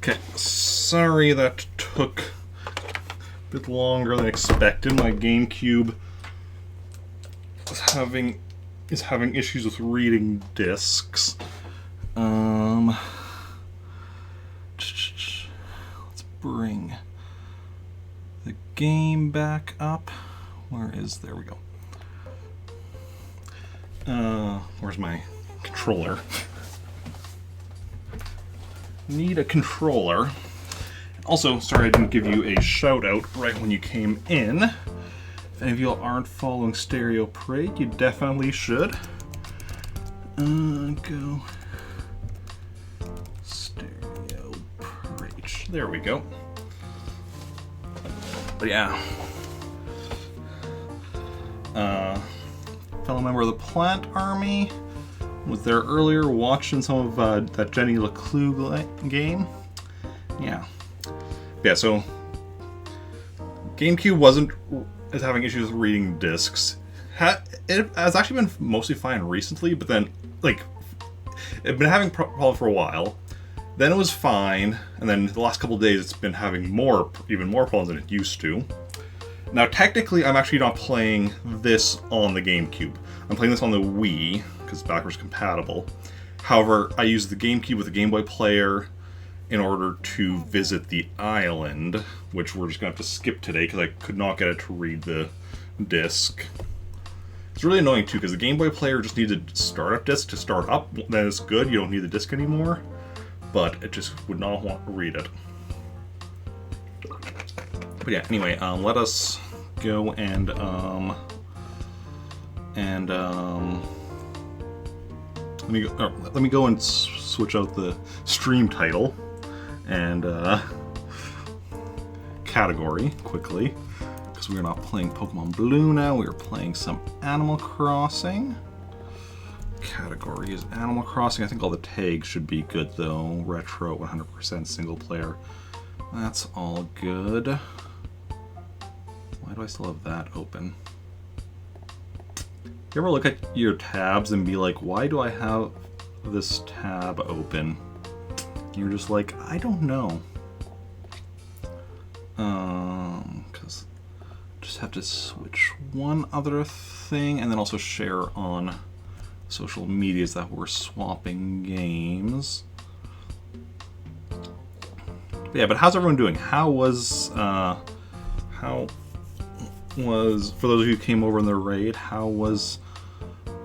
Okay, sorry that took a bit longer than expected. My GameCube is having issues with reading discs. Let's bring the game back up. There we go. Where's my controller? Need a controller. Also, sorry I didn't give you a shout out right when you came in. If any of you aren't following Stereo Parade, you definitely should. Go Stereo Parade. There we go. But yeah. Fellow member of the Plant Army was there earlier watching some of that Jenny LeClue game. Yeah, so GameCube is having issues with reading discs. It has actually been mostly fine recently, but then, it'd been having problems for a while. Then it was fine, and then the last couple of days it's been having even more problems than it used to. Now, technically, I'm actually not playing this on the GameCube. I'm playing this on the Wii, because it's backwards compatible. However, I use the GameCube with the Game Boy player in order to visit the island, which we're just going to have to skip today, because I could not get it to read the disc. It's really annoying, too, because the Game Boy player just needs a startup disc to start up. Then it's good, you don't need the disc anymore. But it just would not want to read it. But yeah, anyway, let us go and let me go and switch out the stream title and category quickly, because we're not playing Pokemon Blue now. We're playing some Animal Crossing. Category is Animal Crossing. I think all the tags should be good though. Retro, 100% single player. That's all good. Why do I still have that open? You ever look at your tabs and be like, why do I have this tab open? And you're just like, I don't know. Because just have to switch one other thing and then also share on social medias that we're swapping games. But yeah, but how's everyone doing? How was for those of you who came over in the raid, how was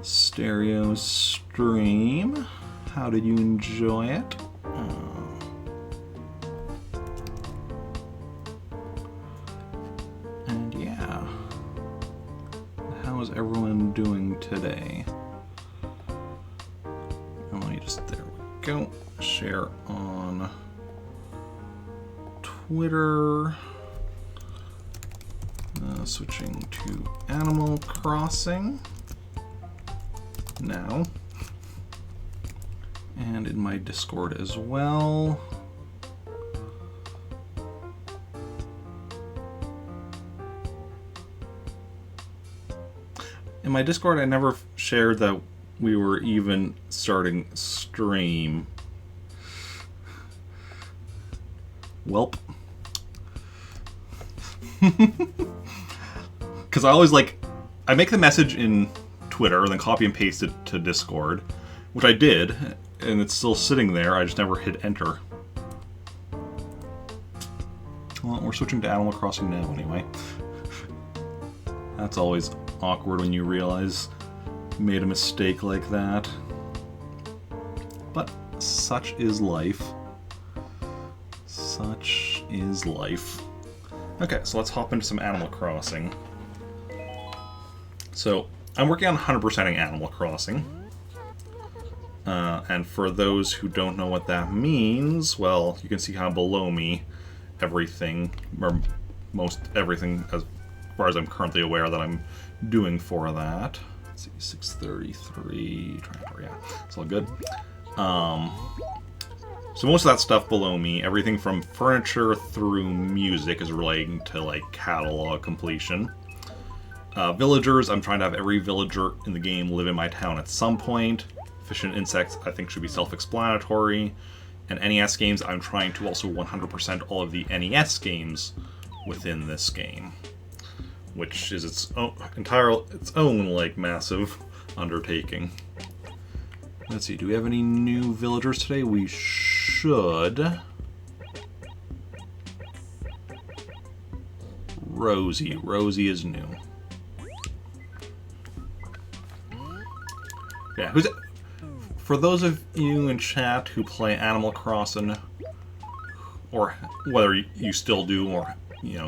Stereo stream? How did you enjoy it? And yeah, how is everyone doing today? There we go. Share on Twitter. Switching to Animal Crossing now. And in my Discord as well. In my Discord, I never shared that we were even starting stream. Welp. Because I always I make the message in Twitter and then copy and paste it to Discord, which I did, and it's still sitting there. I just never hit enter. Well, we're switching to Animal Crossing now anyway. That's always awkward when you realize you made a mistake like that. But such is life. Such is life. Okay, so let's hop into some Animal Crossing. So, I'm working on 100%ing Animal Crossing. And for those who don't know what that means, well, you can see how below me everything, or most everything, as far as I'm currently aware, that I'm doing for that. Let's see, 633, yeah, it's all good. So most of that stuff below me, everything from furniture through music, is relating to catalog completion. Villagers, I'm trying to have every villager in the game live in my town at some point. Fish and insects, I think, should be self-explanatory. and NES games, I'm trying to also 100% all of the NES games within this game, which is its own like massive undertaking. Let's see, do we have any new villagers today? We should. Rosie. Rosie is new. Yeah, who's it? For those of you in chat who play Animal Crossing, or whether you still do, or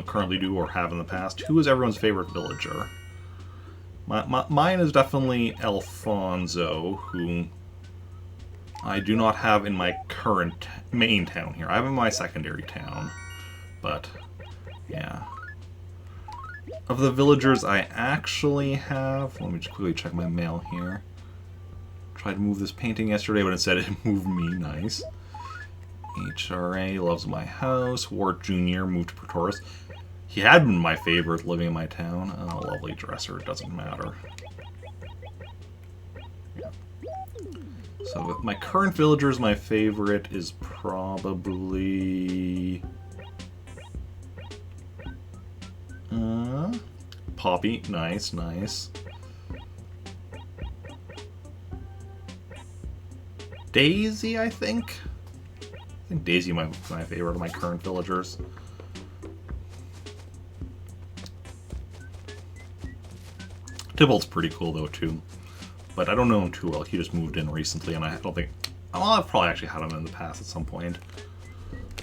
currently do, or have in the past, who is everyone's favorite villager? Mine is definitely Alfonso, who I do not have in my current main town here. I have in my secondary town, but yeah. Of the villagers I actually have, let me just quickly check my mail here. Tried to move this painting yesterday, but instead it moved me. Nice. HRA loves my house. Wart Jr. moved to Pretoris. He had been my favorite living in my town. Oh, lovely dresser. It doesn't matter. So with my current villagers, my favorite is probably Poppy. Nice, nice. Daisy, I think. I think Daisy my favorite of my current villagers. Tybalt's pretty cool though too, but I don't know him too well. He just moved in recently, and I don't think. Well, I've probably actually had him in the past at some point.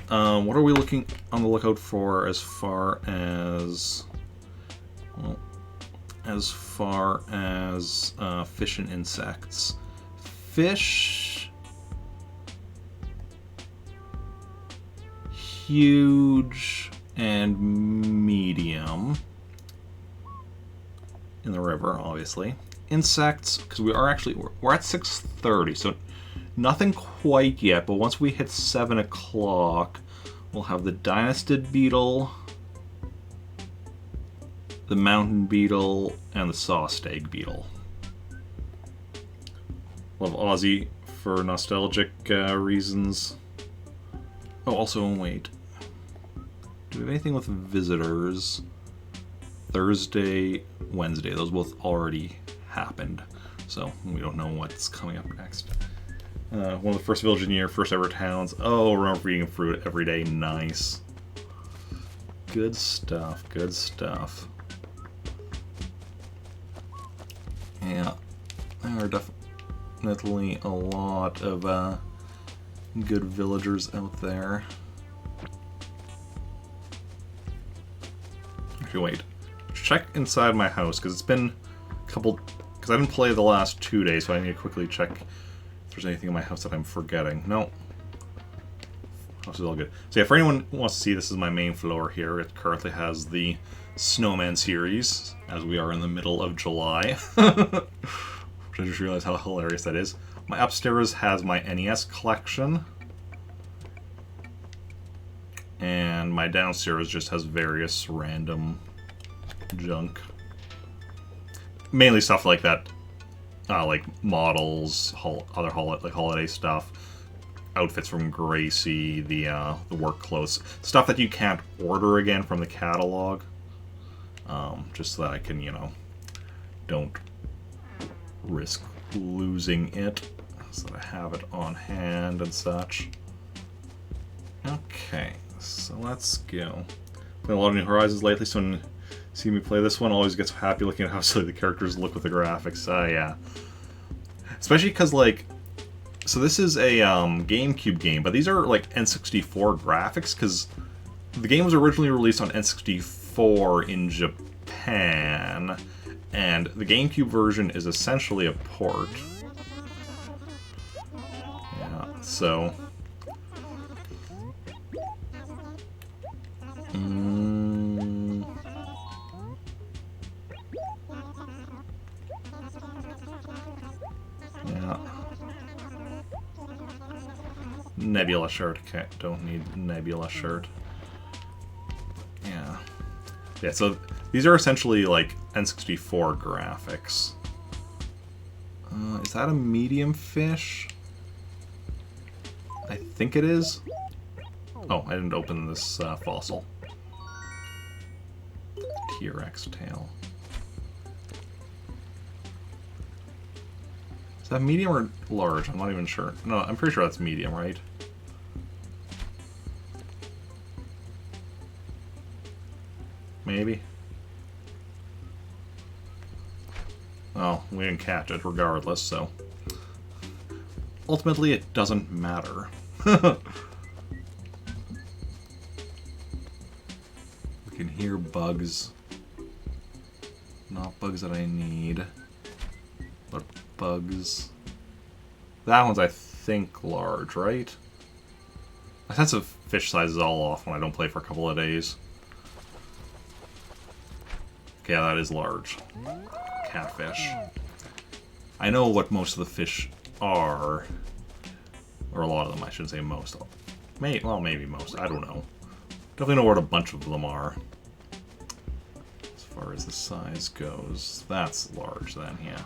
What are we looking on the lookout for as far as? Well, as far as fish and insects, fish. Huge and medium in the river, obviously. Insects, because we're at 6:30, so nothing quite yet. But once we hit 7 o'clock, we'll have the Dynastid beetle, the mountain beetle, and the sawstag beetle. Love Aussie for nostalgic reasons. Oh, also, wait. Do we have anything with visitors? Thursday, Wednesday. Those both already happened. So, we don't know what's coming up next. One of the first village in the year, first ever towns. Oh, remember eating fruit every day. Nice. Good stuff, good stuff. Yeah. There are definitely a lot of good villagers out there. Actually, wait. Check inside my house, because it's been a couple... Because I didn't play the last 2 days, so I need to quickly check if there's anything in my house that I'm forgetting. No. House is all good. So yeah, for anyone who wants to see, this is my main floor here. It currently has the Snowman series, as we are in the middle of July. Which I just realized how hilarious that is. My upstairs has my NES collection. And my downstairs just has various random junk. Mainly stuff like that. Like models, other holiday stuff. Outfits from Gracie, the work clothes. Stuff that you can't order again from the catalog. Just so that I can, don't risk losing it. So that I have it on hand and such. Okay, so let's go. Playing a lot of New Horizons lately, so when you see me play this one, always gets happy looking at how silly the characters look with the graphics. Yeah. Especially because, like, so this is a GameCube game, but these are, like, N64 graphics, because the game was originally released on N64 in Japan, and the GameCube version is essentially a port. Yeah, so... Yeah. Nebula shirt. Okay, don't need Nebula shirt. Yeah. Yeah, so these are essentially like N64 graphics. Is that a medium fish? I think it is. Oh, I didn't open this fossil. T-Rex tail. Is that medium or large? I'm not even sure. No, I'm pretty sure that's medium, right? Maybe. Oh, we didn't catch it regardless, so... Ultimately, it doesn't matter. We can hear bugs. Not bugs that I need, but bugs. That one's, I think, large, right? My sense of fish size is all off when I don't play for a couple of days. Okay, yeah, that is large. Catfish. I know what most of the fish are. Or a lot of them, I shouldn't say most. Well, maybe most. I don't know. Definitely know what a bunch of them are. As far as the size goes. That's large then, yeah.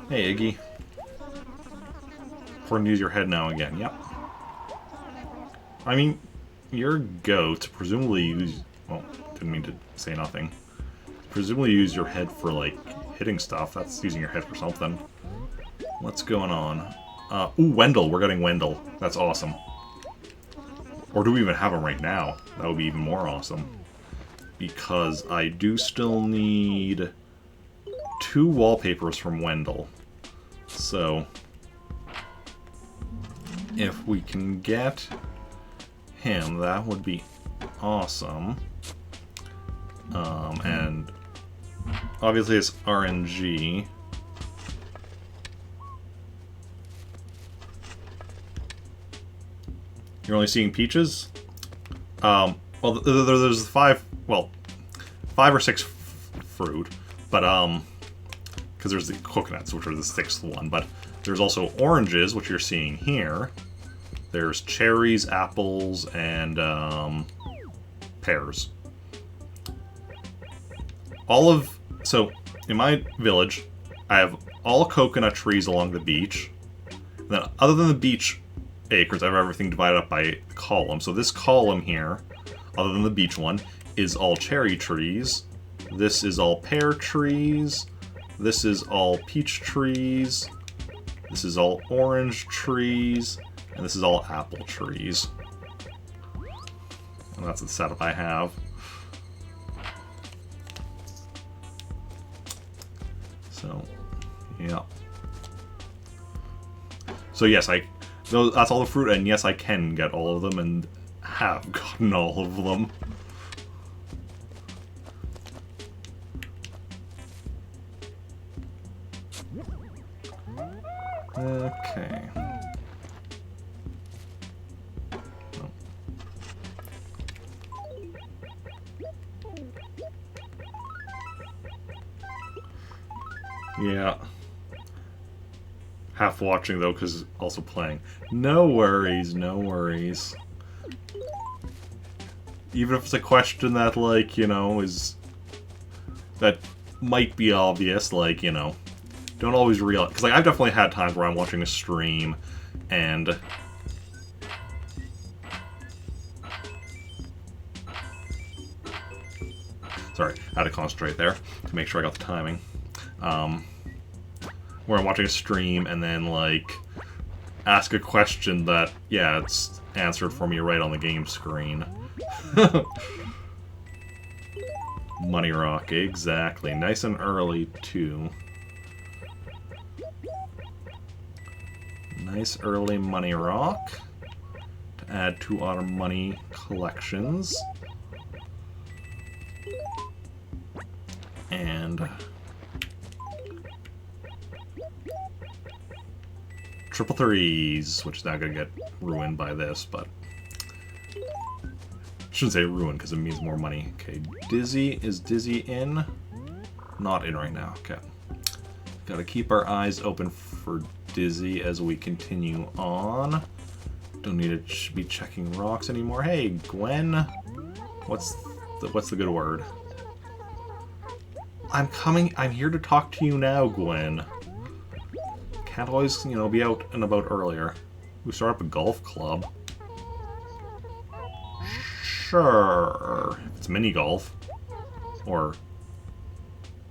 Hey, Iggy. Important to use your head now again. Yep. I mean, your goat presumably use... Well, didn't mean to say nothing. Presumably use your head for, like, hitting stuff. That's using your head for something. What's going on? Ooh, Wendell. We're getting Wendell. That's awesome. Or do we even have him right now? That would be even more awesome. Because I do still need 2 wallpapers from Wendell. So, if we can get him, that would be awesome. And obviously it's RNG. You're only seeing peaches? Well, there's 5 or 6 fruit, but, because there's the coconuts, which are the 6th one, but there's also oranges, which you're seeing here. There's cherries, apples, and, pears. So, in my village, I have all coconut trees along the beach. And then, other than the beach acres, I have everything divided up by column. So this column here, other than the beach one, is all cherry trees. This is all pear trees. This is all peach trees. This is all orange trees. And this is all apple trees. And that's the setup I have. So, yeah. So yes, that's all the fruit, and yes, I can get all of them, and have gotten all of them. Okay. Yeah. Half watching, though, because also playing. No worries, no worries. Even if it's a question that, like, you know, that might be obvious, like, you know, don't always realize. Because, like, I've definitely had times where I'm watching a stream and... Sorry, I had to concentrate there to make sure I got the timing. Where I'm watching a stream and then, like, ask a question that, yeah, it's answered for me right on the game screen. Money Rock, exactly. Nice and early, too. Nice early Money Rock to add to our money collections. And... Triple threes, which is not going to get ruined by this, but... Shouldn't say ruined, because it means more money. Okay, Dizzy. Is Dizzy in? Not in right now. Okay. Gotta keep our eyes open for Dizzy as we continue on. Don't need to be checking rocks anymore. Hey, Gwen. What's the good word? I'm here to talk to you now, Gwen. Can't always, you know, be out and about earlier. We start up a golf club. sure. If it's mini golf. Or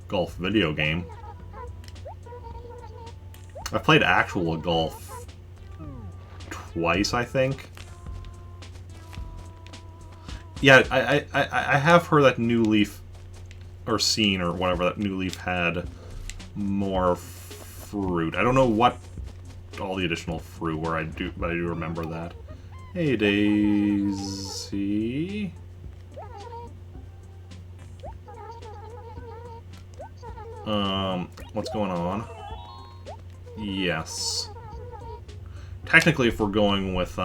golf video game. I've played actual golf twice, I think. Yeah, I have heard that New Leaf, or seen, or whatever, that New Leaf had more fruit. I don't know what all the additional fruit were, but I do remember that. Hey, Daisy. What's going on? Yes. Technically, if we're going with,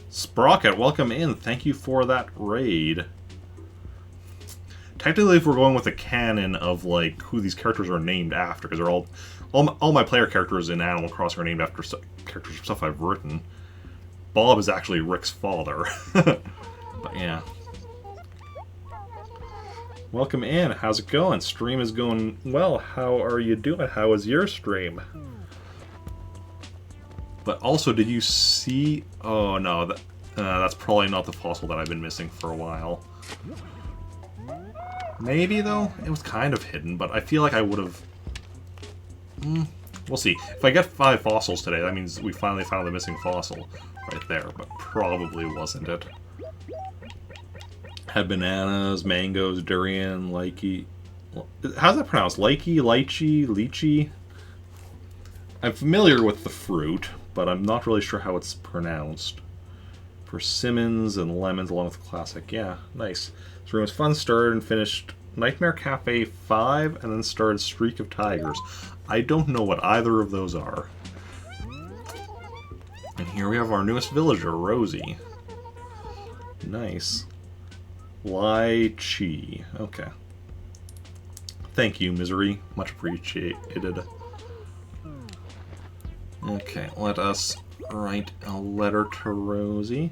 Sprocket, welcome in. Thank you for that raid. Technically, if we're going with a canon of, like, who these characters are named after, because they're all my player characters in Animal Crossing are named after characters of stuff I've written. Bob is actually Rick's father. But yeah. Welcome in. How's it going? Stream is going well. How are you doing? How was your stream? But also, did you see... Oh, no. That's probably not the fossil that I've been missing for a while. Maybe, though? It was kind of hidden, but I feel like I would have... We'll see. If I get 5 fossils today, that means we finally found the missing fossil right there, but probably wasn't it. Had bananas, mangoes, durian, lychee... How's that pronounced? Lychee, lychee, lychee? I'm familiar with the fruit, but I'm not really sure how it's pronounced. Persimmons and lemons along with classic. Yeah, nice. So it was fun. Started and finished Nightmare Cafe 5 and then started Streak of Tigers. I don't know what either of those are. And here we have our newest villager, Rosie. Nice. Lychee. Okay. Thank you, Misery. Much appreciated. Okay, let us write a letter to Rosie.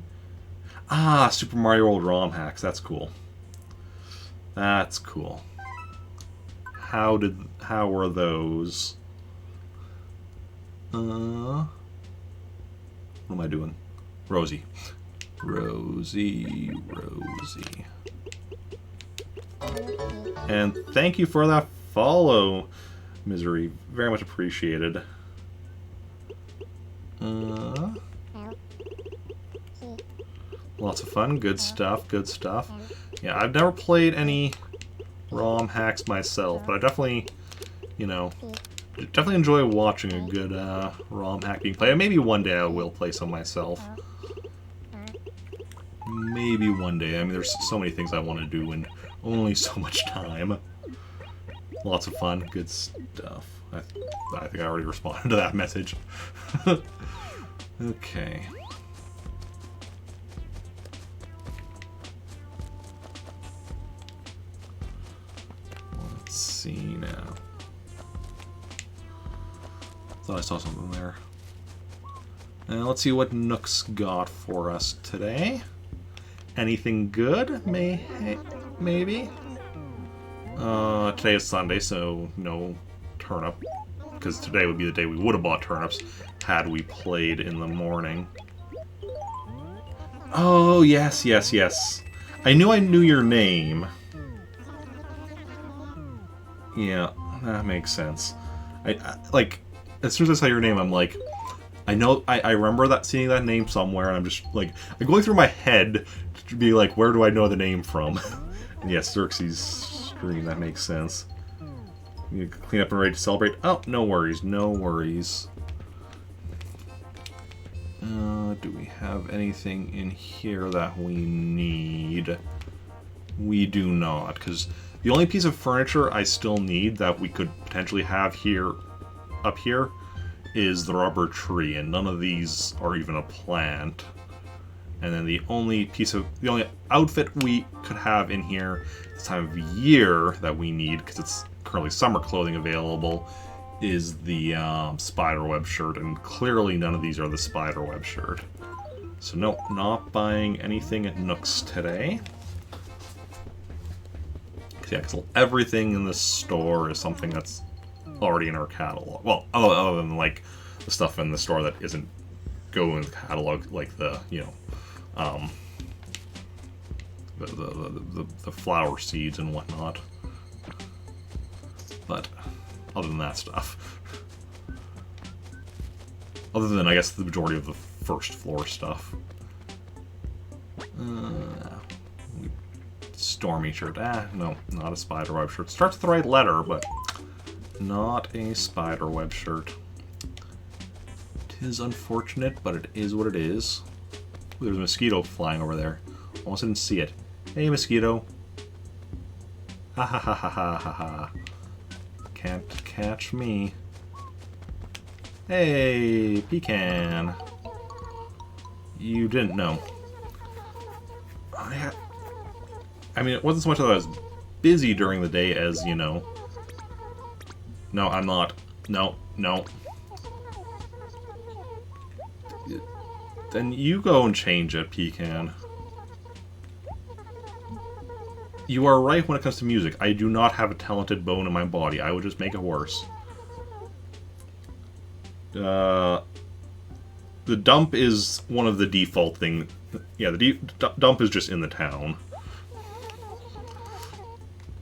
Ah, Super Mario World ROM hacks. That's cool. That's cool. How were those? What am I doing? Rosie. Rosie. And thank you for that follow, Misery. Very much appreciated. Lots of fun. Good stuff. Good stuff. Yeah, I've never played any ROM hacks myself, but I definitely, you know, definitely enjoy watching a good ROM hack being played. And maybe one day I will play some myself. Maybe one day. I mean, there's so many things I want to do and only so much time. Lots of fun. Good stuff. I think I already responded to that message. Okay. Let's see now. Thought I saw something there. Let's see what Nook's got for us today. Anything good? Maybe? Today is Sunday, so no turnip. Because today would be the day we would have bought turnips had we played in the morning. Oh, yes. I knew your name. Yeah, that makes sense. I like, as soon as I saw your name, I'm like, I know, I remember seeing that name somewhere, and I'm just, like, I'm going through my head to be like, where do I know the name from? And yes, Xerxes stream, that makes sense. You clean up and ready to celebrate? Oh, no worries, no worries. Do we have anything in here that we need? We do not, because the only piece of furniture I still need that we could potentially have up here, is the rubber tree, and none of these are even a plant. And then the only outfit we could have in here this time of year that we need, because it's currently summer clothing available, is the spiderweb shirt, and clearly none of these are the spiderweb shirt. So nope, not buying anything at Nook's today. Yeah, because everything in this store is something that's already in our catalog. Well, other than like the stuff in the store that isn't going in the catalog, like the, you know, um, the flower seeds and whatnot. But other than that stuff, other than I guess the majority of the first floor stuff. Stormy shirt. No, not a spiderweb shirt. Starts with the right letter, but not a spiderweb shirt. Tis unfortunate, but it is what it is. Ooh, there's a mosquito flying over there. Almost didn't see it. Hey, mosquito. Ha ha ha ha ha ha ha. Can't catch me. Hey, pecan. You didn't know. I mean, it wasn't so much that I was busy during the day as, you know... No, I'm not. No, no. Then you go and change it, Pecan. You are right when it comes to music. I do not have a talented bone in my body. I would just make it worse. The dump is one of the default things. Yeah, the dump is just in the town.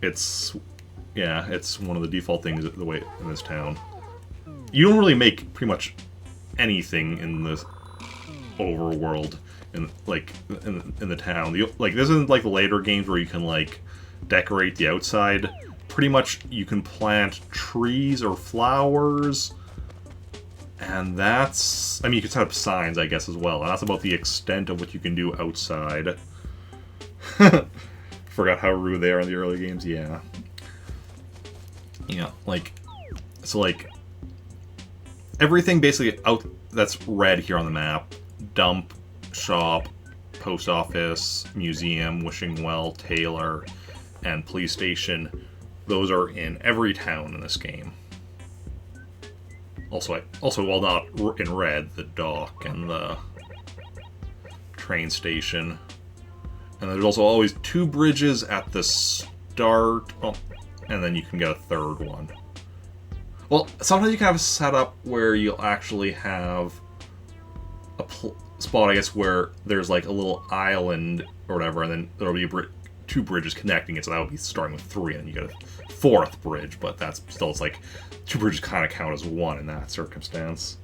It's... Yeah, it's one of the default things the way in this town. You don't really make pretty much anything in the overworld in the town. Like this isn't like the later games where you can like decorate the outside. Pretty much you can plant trees or flowers, and that's... I mean, you can set up signs, I guess, as well. And that's about the extent of what you can do outside. Forgot how rude they are in the early games. Yeah. Yeah, like, so like, everything basically out that's red here on the map, dump, shop, post office, museum, wishing well, tailor, and police station, those are in every town in this game. Also, while not in red, the dock and the train station. And there's also always 2 bridges at the start. Oh, and then you can get a 3rd one. Well, sometimes you can have a setup where you'll actually have a spot, I guess, where there's like a little island or whatever, and then there'll be 2 bridges connecting it, so that would be starting with 3, and then you get a 4th bridge, but that's still, it's like 2 bridges kind of count as 1 in that circumstance.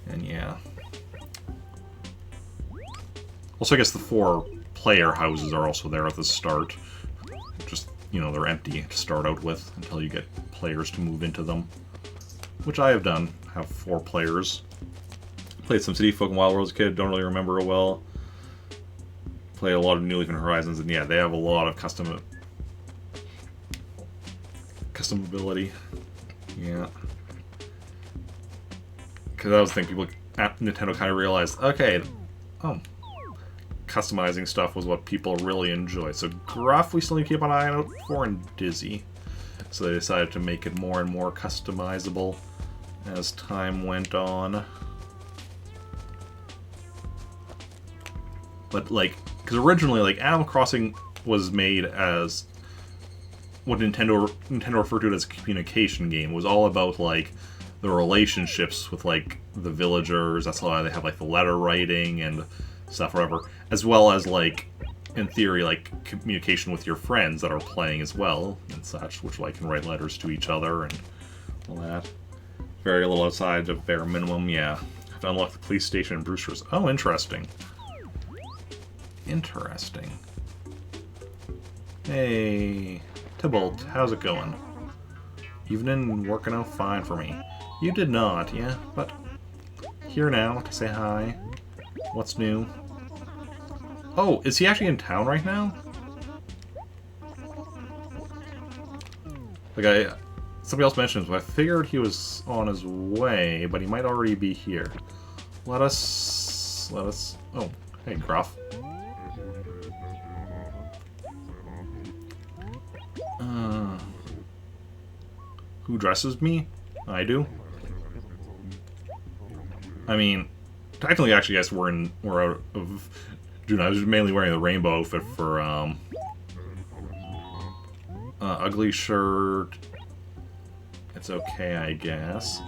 And yeah. Also, I guess the 4 player houses are also there at the start. Just, you know, they're empty to start out with until you get players to move into them. Which I have done. I have 4 players. Played some City Folk and Wild World as a kid, don't really remember it well. Played a lot of New Leaf and Horizons, and yeah, they have a lot of customability. Yeah. Because that was the thing, people at Nintendo kind of realized, okay, customizing stuff was what people really enjoy. So Gruff we still need to keep an eye out for, and Dizzy. So they decided to make it more and more customizable as time went on. But like, because originally like Animal Crossing was made as what Nintendo referred to it as a communication game. It was all about like the relationships with like the villagers. That's why they have like the letter writing and stuff or whatever, as well as like in theory like communication with your friends that are playing as well and such, which like can write letters to each other and all that. Very little outside of bare minimum. Yeah, have to unlock the police station and Brewster's. Oh, interesting. Interesting. Hey, Tybalt, how's it going? Evening working out fine for me. You did not, yeah, but here now to say hi. What's new? Oh, is he actually in town right now? Like somebody else mentioned, but I figured he was on his way, but he might already be here. Let us, oh, hey Gruff. Who dresses me? I do. I mean, technically, actually, yes, we're out of June. I was mainly wearing the rainbow outfit for ugly shirt. It's okay, I guess.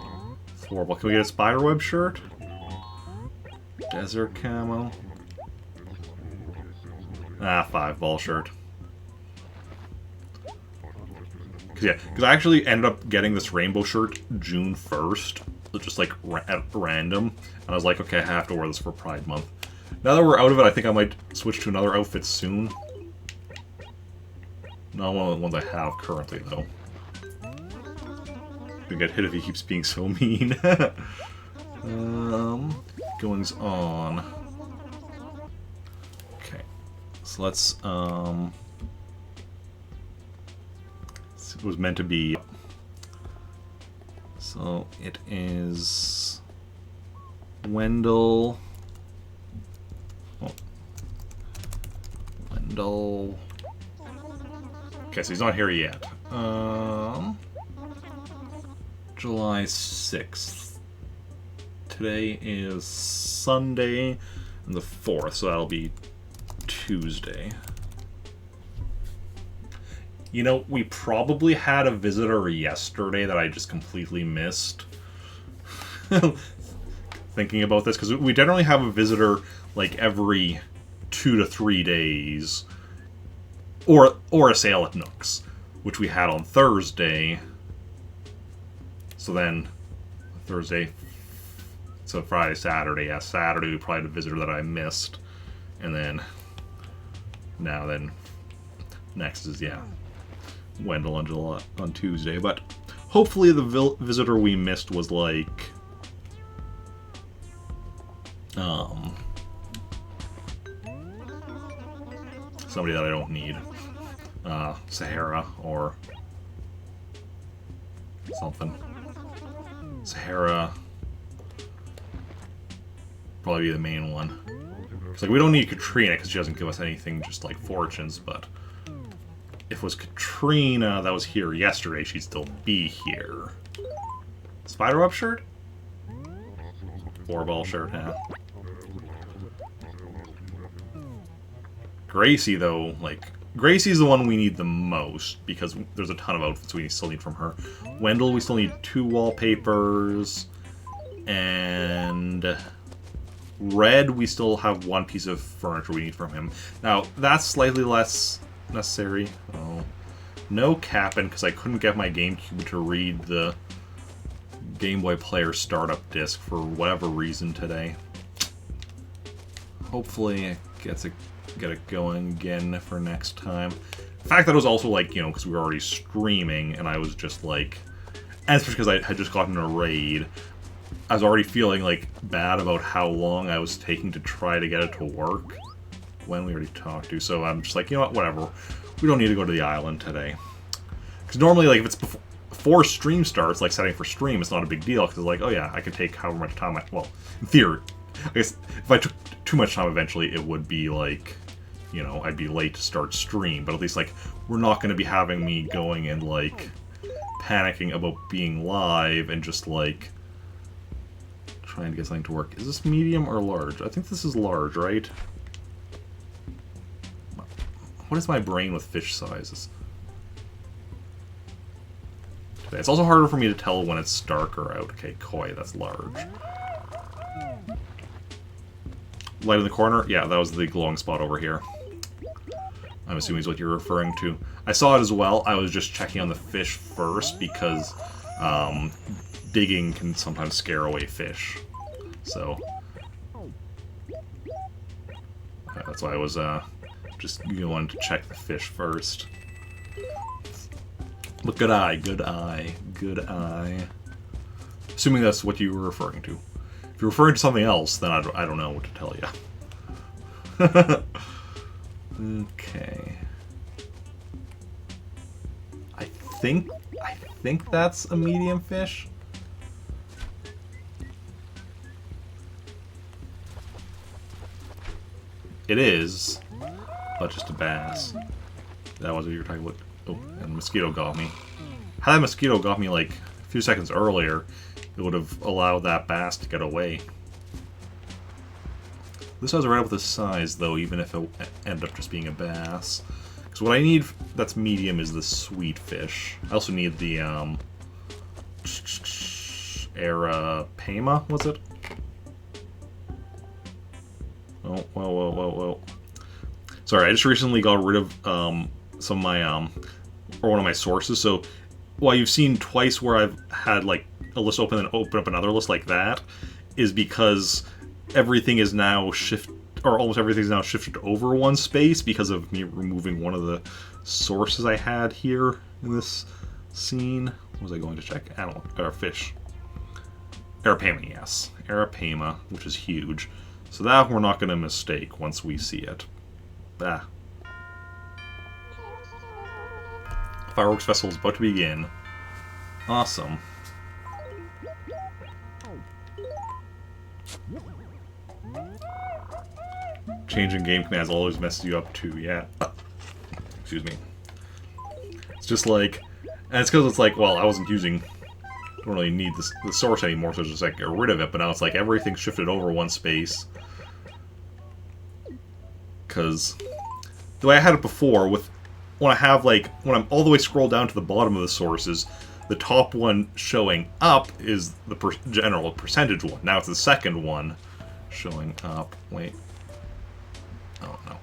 It's horrible. Can we get a spiderweb shirt? Desert camo. Ah, 5-ball shirt. Because I actually ended up getting this rainbow shirt June 1st, just like at random, and I was like, okay, I have to wear this for Pride Month. Now that we're out of it, I think I might switch to another outfit soon. Not one of the ones I have currently, though. Gonna get hit if he keeps being so mean. Goings on. Okay, so let's it was meant to be. So it is Wendell. Oh. Wendell. Okay, so he's not here yet. July 6th. Today is Sunday and the 4th, so that'll be Tuesday. You know, we probably had a visitor yesterday that I just completely missed. Thinking about this, because we generally have a visitor like every 2 to 3 days. Or a sale at Nooks, which we had on Thursday. So then, Thursday, so Friday, Saturday. Yeah, Saturday we probably had a visitor that I missed. And then, now then, next is, yeah, Wendell on Tuesday. But hopefully the visitor we missed was like, somebody that I don't need. Sahara or something. Sahara probably be the main one. It's like we don't need Katrina because she doesn't give us anything just like fortunes, but if it was Katrina that was here yesterday, she'd still be here. Spider-Web shirt? 4-ball shirt, yeah. Gracie, though, like, Gracie's the one we need the most, because there's a ton of outfits we still need from her. Wendell, we still need 2 wallpapers, and Red, we still have 1 piece of furniture we need from him. Now, that's slightly less necessary. Oh. No Cap'n, because I couldn't get my GameCube to read the Game Boy Player startup disc for whatever reason today. Hopefully it get it going again for next time. The fact that it was also like, you know, because we were already streaming and I was just like, and especially because I had just gotten a raid, I was already feeling like bad about how long I was taking to try to get it to work when we already talked to. So I'm just like, you know what, whatever. We don't need to go to the island today. Because normally, like, if it's before stream starts, like setting for stream, it's not a big deal. Because like, oh yeah, I could take however much time well, in theory, I guess if I took too much time eventually, it would be like, you know, I'd be late to start stream. But at least, like, we're not going to be having me going and, like, panicking about being live and just, like, trying to get something to work. Is this medium or large? I think this is large, right? What is my brain with fish sizes? It's also harder for me to tell when it's dark or out. Okay, koi, that's large. Light in the corner? Yeah, that was the glowing spot over here. I'm assuming is what you're referring to. I saw it as well. I was just checking on the fish first because digging can sometimes scare away fish. So that's why I was just going to check the fish first. But good eye, good eye, good eye. Assuming that's what you were referring to. If you're referring to something else, then I don't know what to tell you. Okay. I think that's a medium fish. It is, but just a bass. That was what you were talking about. Oh, and mosquito got me. Had that mosquito got me like a few seconds earlier, it would have allowed that bass to get away. This was right with the size, though, even if it ended up just being a bass. Because what I need that's medium is the sweet fish. I also need the Arapema, was it? Oh, whoa, whoa, whoa, whoa. Sorry, I just recently got rid of some of my or one of my sources. So, while you've seen twice where I've had like a list open and open up another list like that, is because everything is now or almost everything is now shifted over one space because of me removing one of the sources I had here in this scene. What was I going to check? Animal or fish. Arapaima, yes. Arapaima, which is huge. So that we're not going to mistake once we see it. Ah. Fireworks Festival is about to begin. Awesome. Changing game commands always messes you up too, yeah. Excuse me. It's just like... And it's because it's like, well, I wasn't using... Don't really need the source anymore, so just like get rid of it, but now it's like everything's shifted over one space. Because the way I had it before, when I'm all the way scrolled down to the bottom of the sources, the top one showing up is the general percentage one. Now it's the second one showing up. Wait. Oh, no.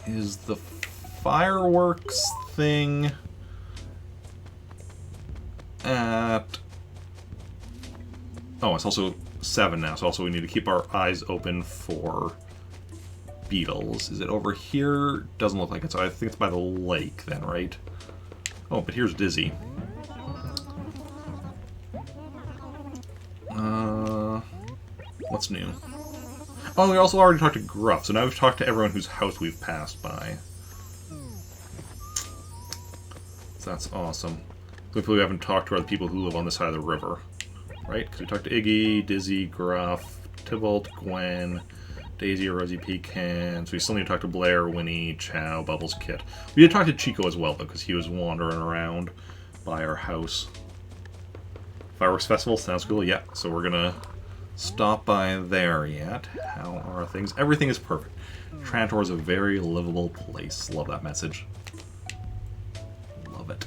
Is the fireworks thing at... Oh, it's also 7 now, so also we need to keep our eyes open for beetles. Is it over here? Doesn't look like it, so I think it's by the lake then, right? Oh, but here's Dizzy. What's new? Oh, we also already talked to Gruff, so now we've talked to everyone whose house we've passed by. So that's awesome. The people we haven't talked to are the people who live on this side of the river. Right? Because we talked to Iggy, Dizzy, Gruff, Tybalt, Gwen, Daisy, Rosie, Pecan. So we still need to talk to Blair, Winnie, Chow, Bubbles, Kit. We did talk to Chico as well, though, because he was wandering around by our house. Fireworks Festival, sounds cool. Yeah, so we're gonna stop by there yet. How are things? Everything is perfect. Trantor is a very livable place. Love that message. Love it.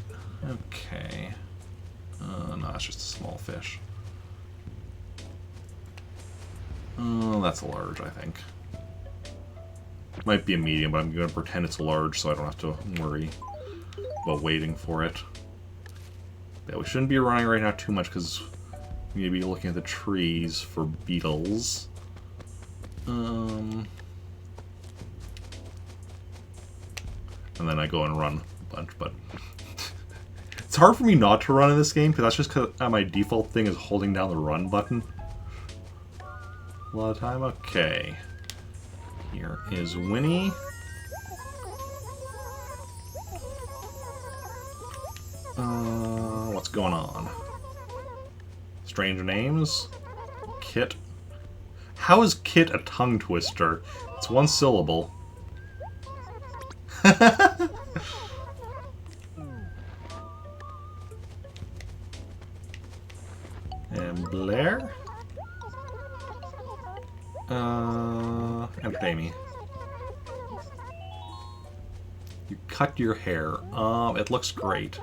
Okay. No, that's just a small fish. Oh, that's a large, I think. Might be a medium, but I'm going to pretend it's a large so I don't have to worry about waiting for it. Yeah, we shouldn't be running right now too much because we need to be looking at the trees for beetles. And then I go and run a bunch, but... It's hard for me not to run in this game, because that's just because my default thing is holding down the run button. A lot of time? Okay. Here is Winnie. What's going on? Strange names? Kit. How is Kit a tongue twister? It's one syllable. And Blair? Entertain me. You cut your hair. It looks great.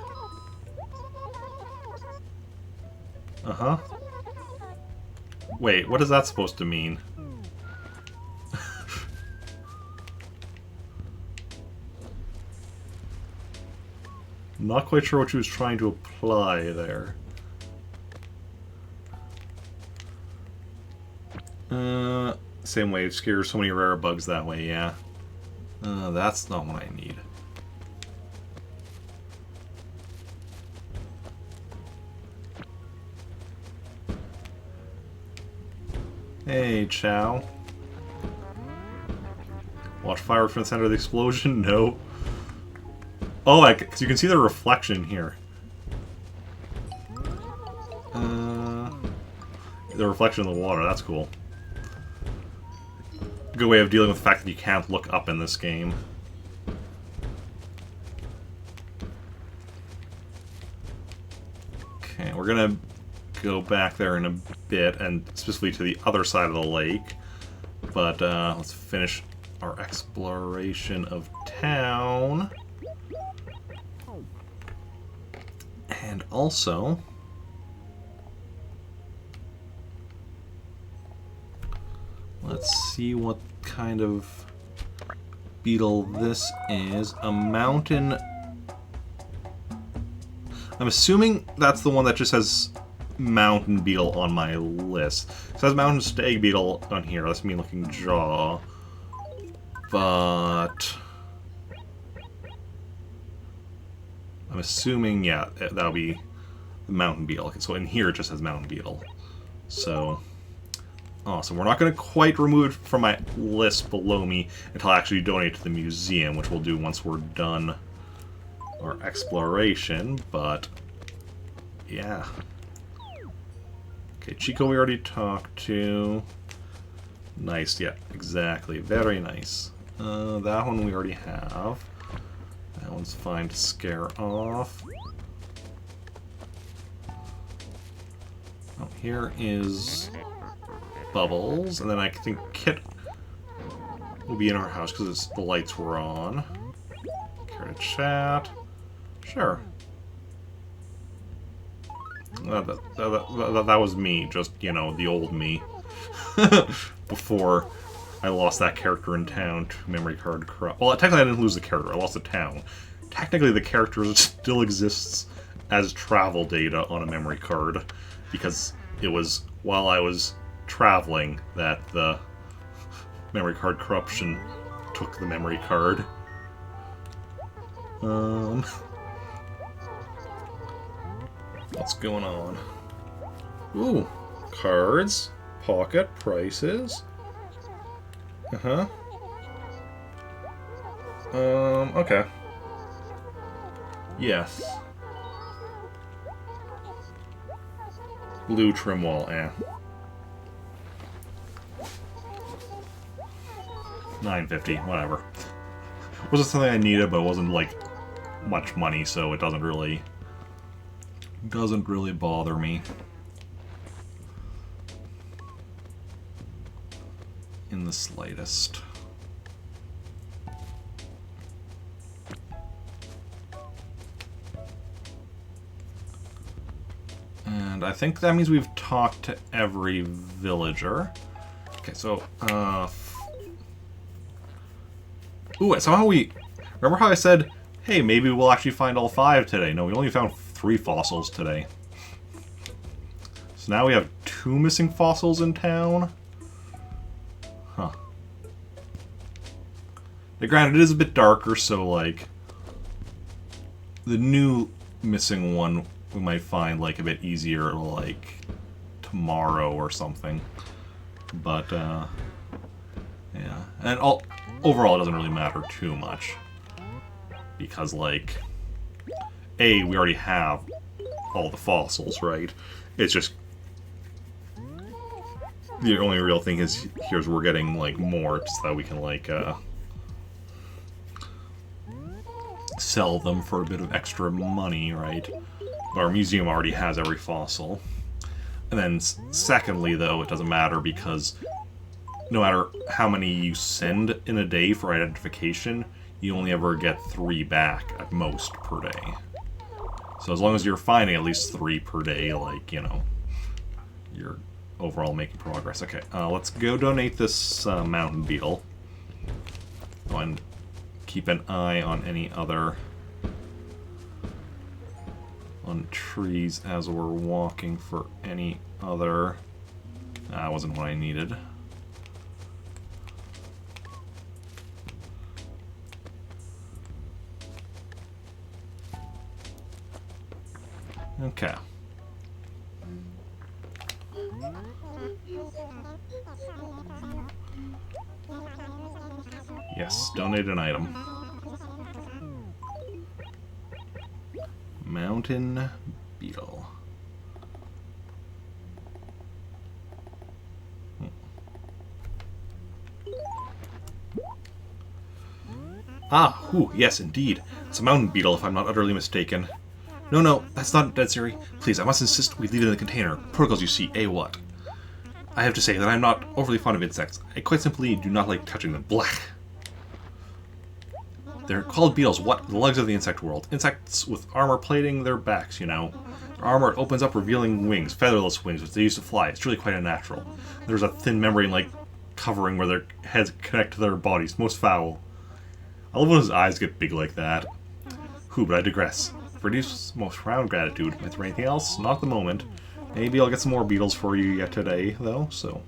Uh-huh. Wait, what is that supposed to mean? Not quite sure what she was trying to apply there. Same way, it scares so many rare bugs that way, yeah. That's not what I need. Hey, Chow. Watch fire from the center of the explosion? No. Oh, because you can see the reflection here. The reflection in the water, that's cool. Good way of dealing with the fact that you can't look up in this game. Okay, we're gonna go back there in a bit, and specifically to the other side of the lake. But let's finish our exploration of town. And also... see what kind of beetle this is. A mountain... I'm assuming that's the one that just has mountain beetle on my list. It says mountain stag beetle on here. That's mean looking jaw. But... I'm assuming, yeah, that'll be the mountain beetle. Okay, so in here it just has mountain beetle. So, awesome. We're not going to quite remove it from my list below me until I actually donate to the museum, which we'll do once we're done our exploration, but yeah. Okay, Chico we already talked to. Nice, yeah, exactly. Very nice. That one we already have. That one's fine to scare off. Oh, here is Bubbles, and then I think Kit will be in our house because the lights were on. Care to chat? Sure. That was me, just, you know, the old me. Before I lost that character in town to memory card corrupt. Well, technically I didn't lose the character, I lost the town. Technically the character still exists as travel data on a memory card, because it was while I was traveling that the memory card corruption took the memory card. What's going on? Ooh, cards, pocket, prices. Uh-huh. Okay. Yes. Blue trim wall, $9.50, whatever. Wasn't something I needed, but it wasn't like much money, so it doesn't really bother me in the slightest. And I think that means we've talked to every villager. Okay, so, ooh, somehow we... Remember how I said, hey, maybe we'll actually find all 5 today? No, we only found 3 fossils today. So now we have 2 missing fossils in town? Huh. Now, granted, it is a bit darker, so, like... The new missing one we might find, like, a bit easier, like, tomorrow or something. But, yeah. And overall, it doesn't really matter too much. Because, like... A, we already have all the fossils, right? It's just... The only real thing is, here's we're getting, like, more, so that we can, like, sell them for a bit of extra money, right? Our museum already has every fossil. And then, secondly, though, it doesn't matter because no matter how many you send in a day for identification, you only ever get 3 back at most per day. So as long as you're finding at least 3 per day, like, you know, you're overall making progress. Okay, let's go donate this mountain beetle. Go and keep an eye on any other... on trees as we're walking for any other... That wasn't what I needed. Okay. Yes, donate an item. Mountain beetle. Ah, whew, yes, indeed. It's a mountain beetle, if I'm not utterly mistaken. No, that's not Dead Siri. Please, I must insist we leave it in the container. Protocols, you see, what? I have to say that I'm not overly fond of insects. I quite simply do not like touching them. Blah. They're called beetles, what? The legs of the insect world. Insects with armor plating their backs, you know. Their armor opens up, revealing wings, featherless wings, which they use to fly. It's really quite unnatural. There's a thin membrane-like covering where their heads connect to their bodies. Most foul. I love when his eyes get big like that. Whew, but I digress. Produce most profound gratitude. Is there anything else? Not at the moment. Maybe I'll get some more beetles for you yet today, though, so...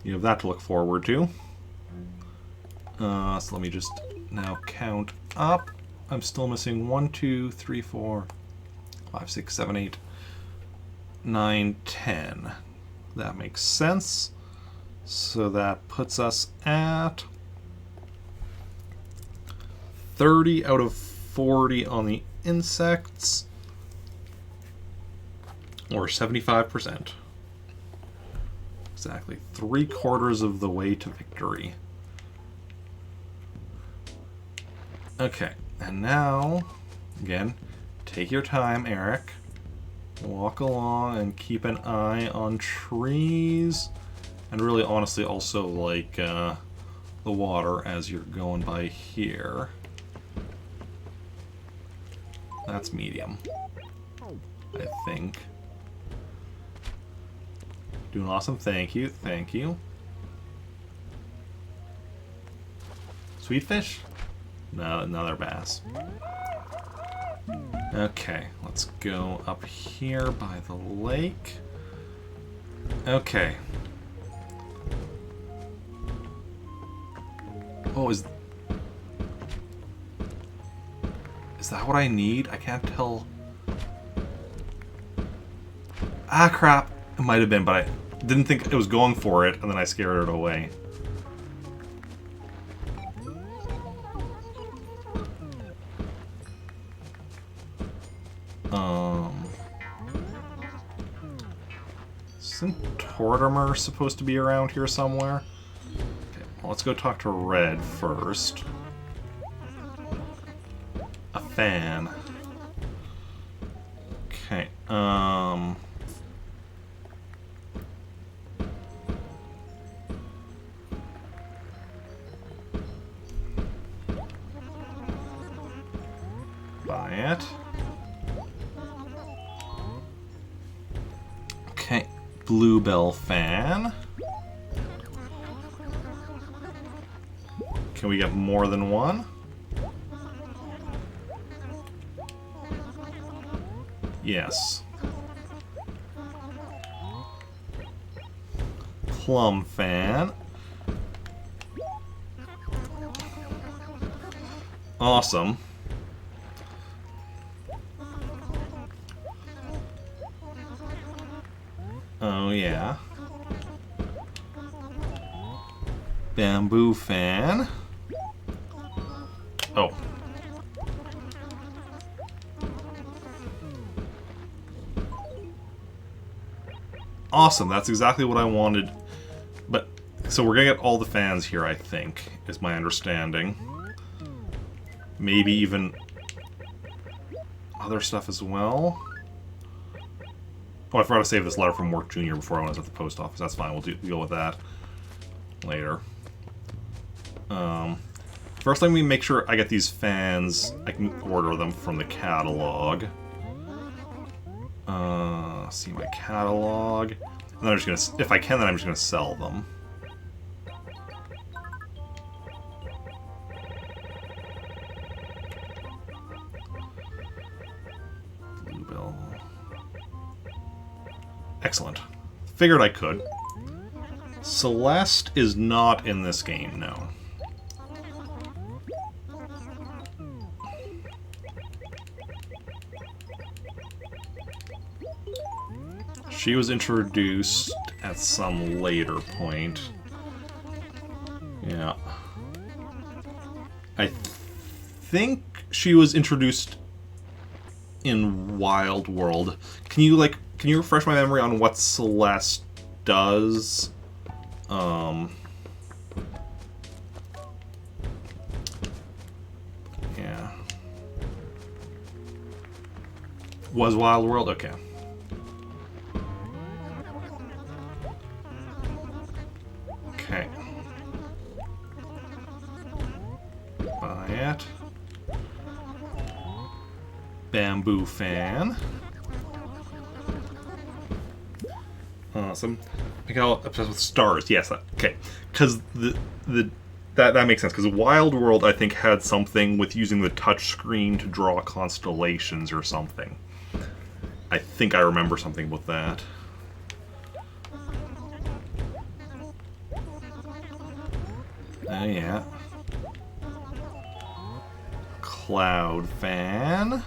You have that to look forward to. So let me just now count up. I'm still missing 1, 2, 3, 4, 5, 6, 7, 8, 9, 10. That makes sense. So that puts us at 30 out of 40 on the insects, or 75%. Exactly 3/4 of the way to victory. Okay, and now, again, take your time, Eric. Walk along and keep an eye on trees, and really, honestly, also like the water as you're going by here. That's medium, I think. Doing awesome. Thank you. Thank you. Sweet fish? No, another bass. Okay, let's go up here by the lake. Okay. Oh, is that what I need? I can't tell. Ah, crap. It might have been, but I didn't think it was going for it, and then I scared it away. Isn't Tortimer supposed to be around here somewhere? Okay, well, let's go talk to Red first. A fan. Okay, buy it. Okay, Bluebell fan. Can we get more than one? Yes. Plum fan. Awesome. Oh yeah. Bamboo fan. Oh. Awesome, that's exactly what I wanted. But, so we're gonna get all the fans here, I think, is my understanding. Maybe even other stuff as well. Oh, I forgot to save this letter from Work Jr. before I went at the post office. That's fine, we'll deal with that later. First, let me make sure I get these fans. I can order them from the catalog. See my catalog. And then I'm just gonna, if I can, then I'm just gonna sell them. Bluebell. Excellent. Figured I could. Celeste is not in this game, no. She was introduced at some later point. Yeah. I think she was introduced in Wild World. Can you refresh my memory on what Celeste does? Yeah. Was Wild World? Okay. Okay. Buy it. Bamboo fan. Awesome. I got obsessed with stars. Yes. Okay. Because that makes sense. Because Wild World, I think, had something with using the touch screen to draw constellations or something. I think I remember something about that. Oh yeah. Cloud fan.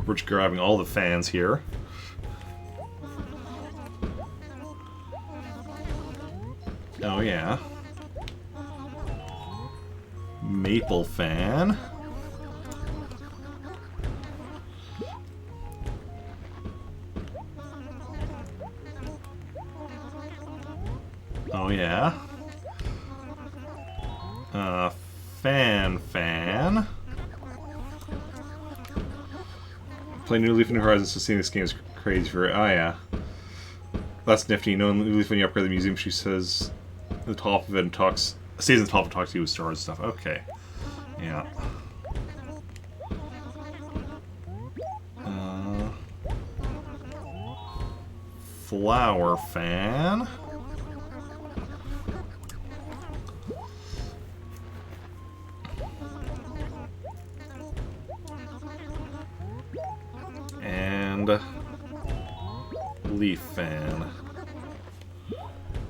We're just grabbing all the fans here. Oh yeah. Maple fan. Oh yeah. Fan. Play New Leaf New Horizons, so seeing this game is crazy for it. Oh yeah. That's nifty. No New Leaf, when you upgrade the museum, she says the top of it and talks, stays on the top and talks to you with stars and stuff. Okay. Yeah. Flower fan. And leaf fan.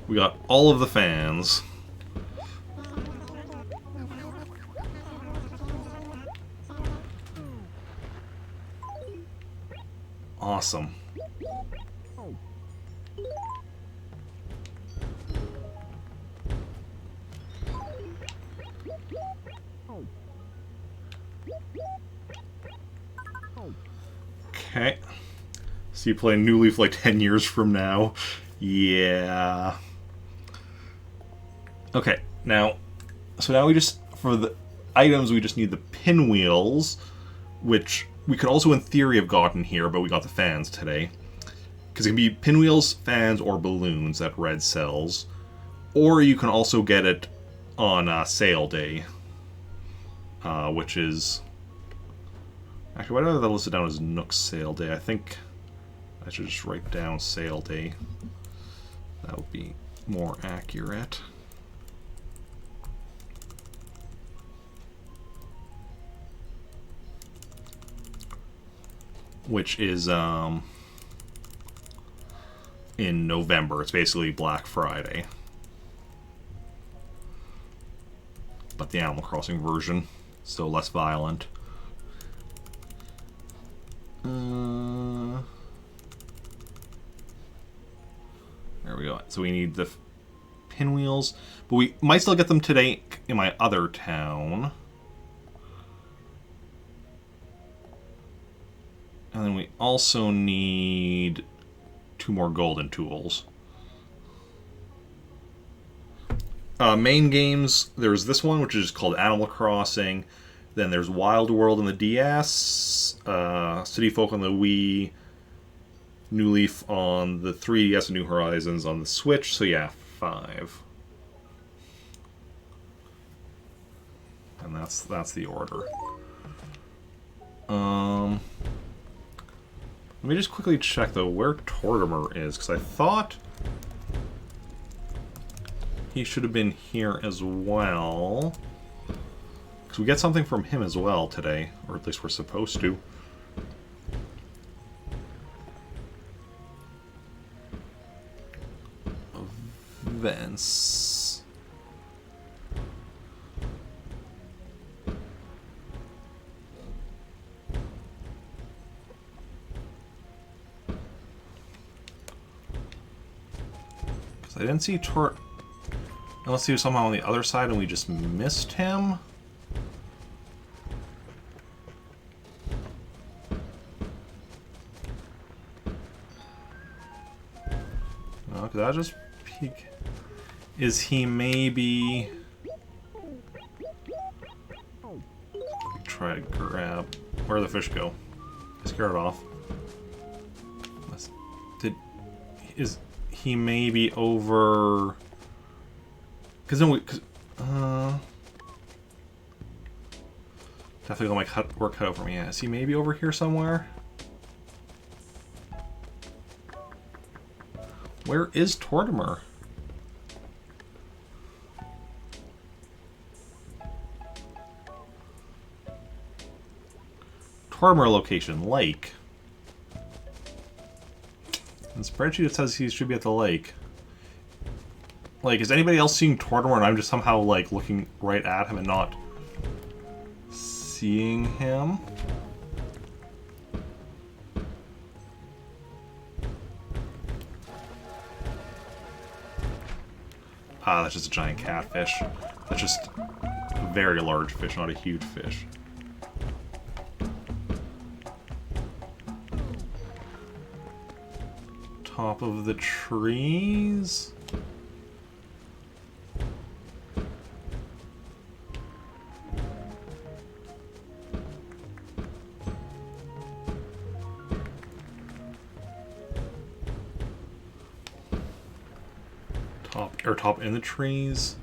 We got all of the fans. Awesome. Okay. So you play New Leaf like 10 years from now. Yeah. Okay, now, so now we just, for the items, we just need the pinwheels, which we could also in theory have gotten here, but we got the fans today. Because it can be pinwheels, fans, or balloons that Red sells. Or you can also get it on sale day, which is... Actually, why do I have that listed down as Nook's sale day? I think I should just write down sale day. That would be more accurate. Which is in November. It's basically Black Friday. But the Animal Crossing version, still less violent. There we go. So we need the pinwheels, but we might still get them today in my other town. And then we also need 2 more golden tools. Main games, there's this one, which is called Animal Crossing. Then there's Wild World on the DS, City Folk on the Wii, New Leaf on the 3DS, and New Horizons on the Switch. So yeah, 5. And that's the order. Let me just quickly check, though, where Tortimer is, because I thought he should have been here as well. Because we get something from him as well today, or at least we're supposed to. Events. I didn't see unless he was somehow on the other side and we just missed him. No, could I just peek? Is he maybe... Try to grab... Where'd the fish go? I scared it off. Is he maybe over... Because then we... definitely got my work cut out for me. Yeah, is he maybe over here somewhere? Where is Tortimer? Tortimer location, lake. In the spreadsheet it says he should be at the lake. Like, is anybody else seeing Tortimer and I'm just somehow, like, looking right at him and not seeing him? Ah, that's just a giant catfish. That's just a very large fish, not a huge fish. Top of the trees. Top in the trees.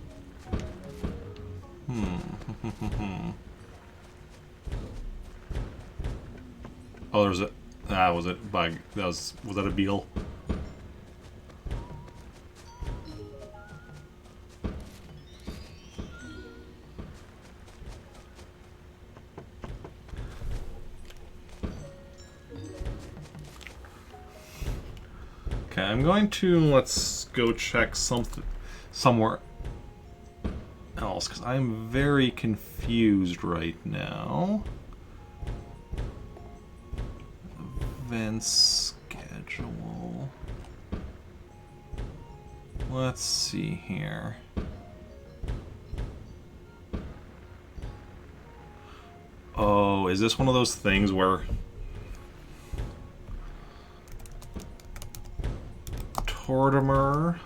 Oh, there's a. Ah, was it bug? Was that a beetle? Okay, I'm going to let's go check somewhere else because I'm very confused right now. Event schedule. Let's see here. Oh, is this one of those things where Tortimer,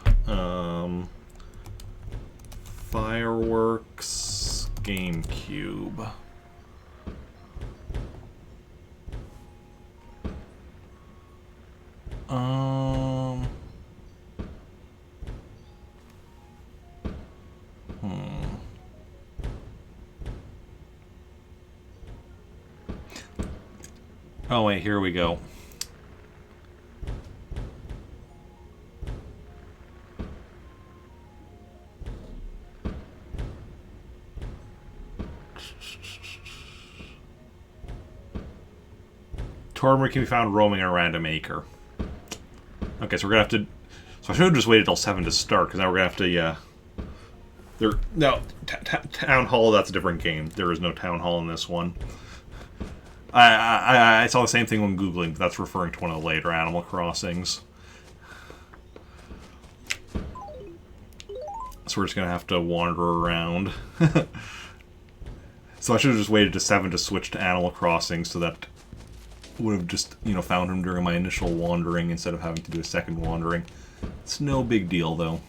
Fireworks, GameCube. Oh wait, here we go. Tortimer can be found roaming a random acre. Okay, so we're gonna have to. So I should have just waited till 7 to start, because now we're gonna have to. Yeah. No, Town Hall. That's a different game. There is no Town Hall in this one. I saw the same thing when googling, but that's referring to one of the later Animal Crossings. So we're just gonna have to wander around. So I should have just waited to 7 to switch to Animal Crossing, so that would have just, found him during my initial wandering instead of having to do a second wandering. It's no big deal, though.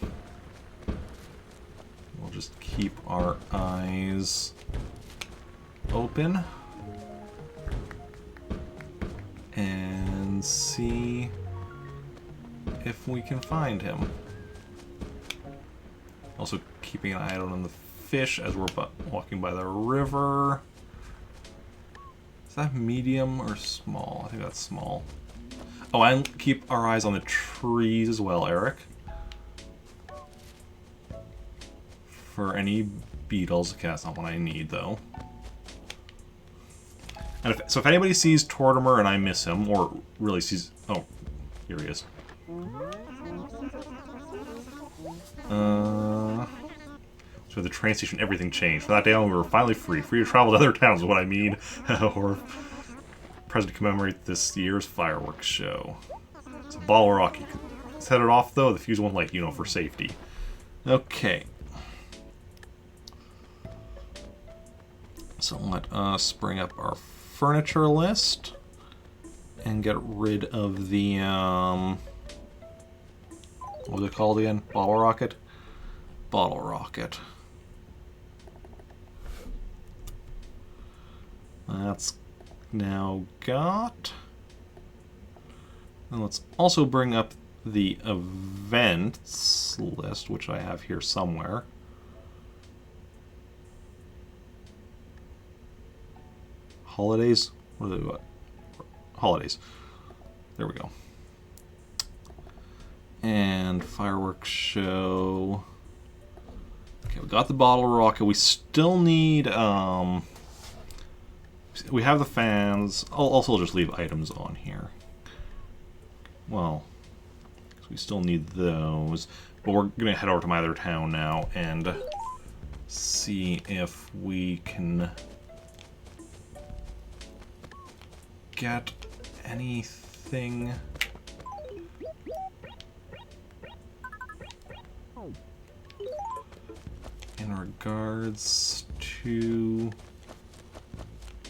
We'll just keep our eyes open and see if we can find him. Also keeping an eye out on the fish as we're walking by the river. Is that medium or small? I think that's small. Oh, and keep our eyes on the trees as well, Eric. For any beetles. Okay, that's not what I need, though. And so if anybody sees Tortimer and I miss him, or really sees... Oh, here he is. So the train station, everything changed. For that day on, we were finally free. Free to travel to other towns is what I mean. Or present to commemorate this year's fireworks show. It's a Bottle Rock. You can set it off, though. The fuse won't light, for safety. Okay. So let us bring up our furniture list and get rid of the, what was it called again? Bottle Rocket? Bottle Rocket. That's now got. And let's also bring up the events list, which I have here somewhere. Holidays? What are they? Holidays. There we go. And fireworks show. Okay, we got the bottle rocket. We still need, we have the fans. I'll also just leave items on here. Well, we still need those. But we're going to head over to my other town now and see if we can get anything. In regards to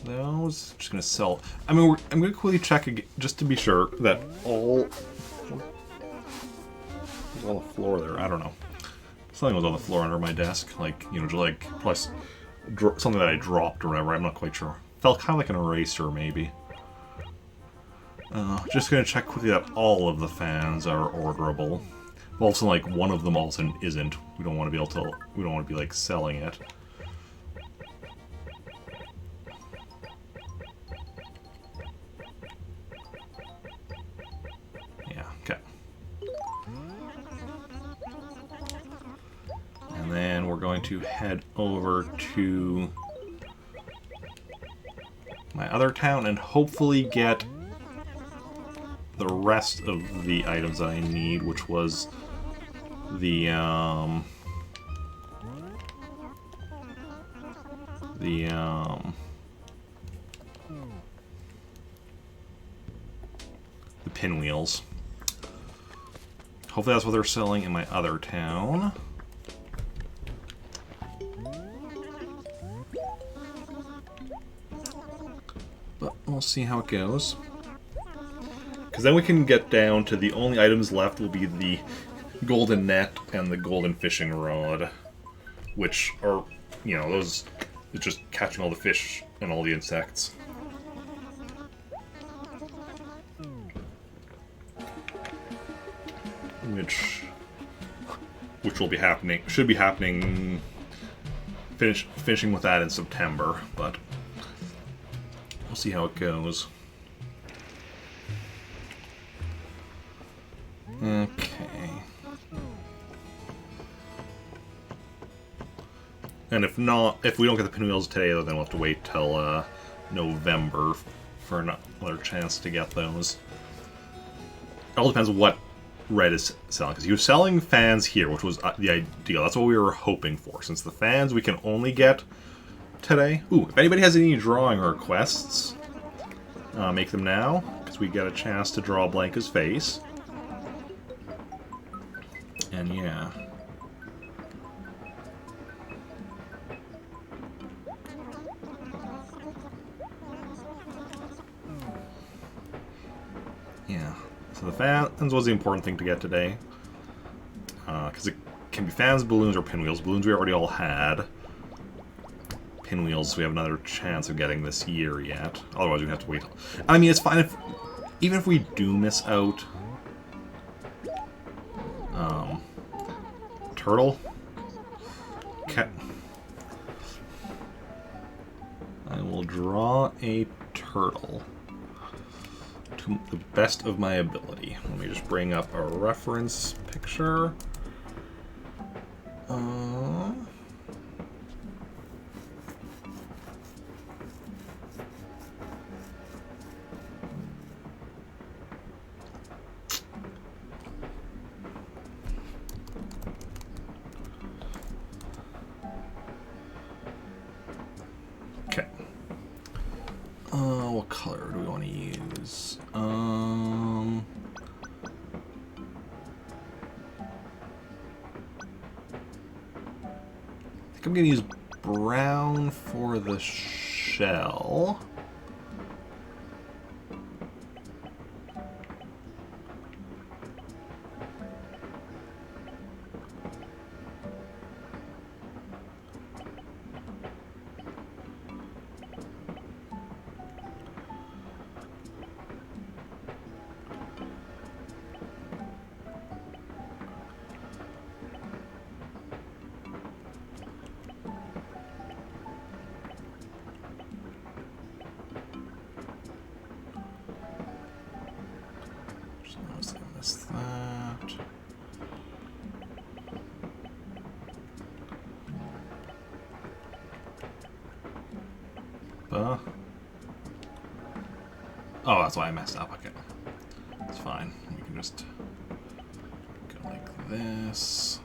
those, just gonna sell. I mean, I'm gonna quickly check again, just to be sure that all. What's on the floor there? I don't know. Something was on the floor under my desk, like just like plus something that I dropped or whatever. I'm not quite sure. Felt kind of like an eraser, maybe. Just gonna check quickly that all of the fans are orderable. Also, like one of them also isn't. We don't want to be able to. We don't want to be like selling it. Yeah. Okay. And then we're going to head over to my other town and hopefully get the rest of the items that I need, which was the pinwheels. Hopefully that's what they're selling in my other town. But we'll see how it goes. Because then we can get down to the only items left will be the golden net and the golden fishing rod, which are, those, it's just catching all the fish and all the insects. Which will be happening, should be happening, finishing with that in September, but we'll see how it goes. Okay. And if we don't get the pinwheels today, then we'll have to wait till November for another chance to get those. It all depends on what Red is selling, because he was selling fans here, which was the ideal. That's what we were hoping for, since the fans we can only get today. Ooh, if anybody has any drawing requests, make them now, because we get a chance to draw Blanka's face. And yeah. Yeah. So the fans was the important thing to get today. Because it can be fans, balloons, or pinwheels. Balloons we already all had. Pinwheels we have another chance of getting this year yet. Otherwise we have to wait. I mean, it's fine even if we do miss out. Turtle. Okay. I will draw a turtle to the best of my ability. Let me just bring up a reference picture. Okay. What color do we want to use? I think I'm going to use brown for the shell. So I was going to miss that. Oh, that's why I messed up. Okay. It's fine. We can just go like this.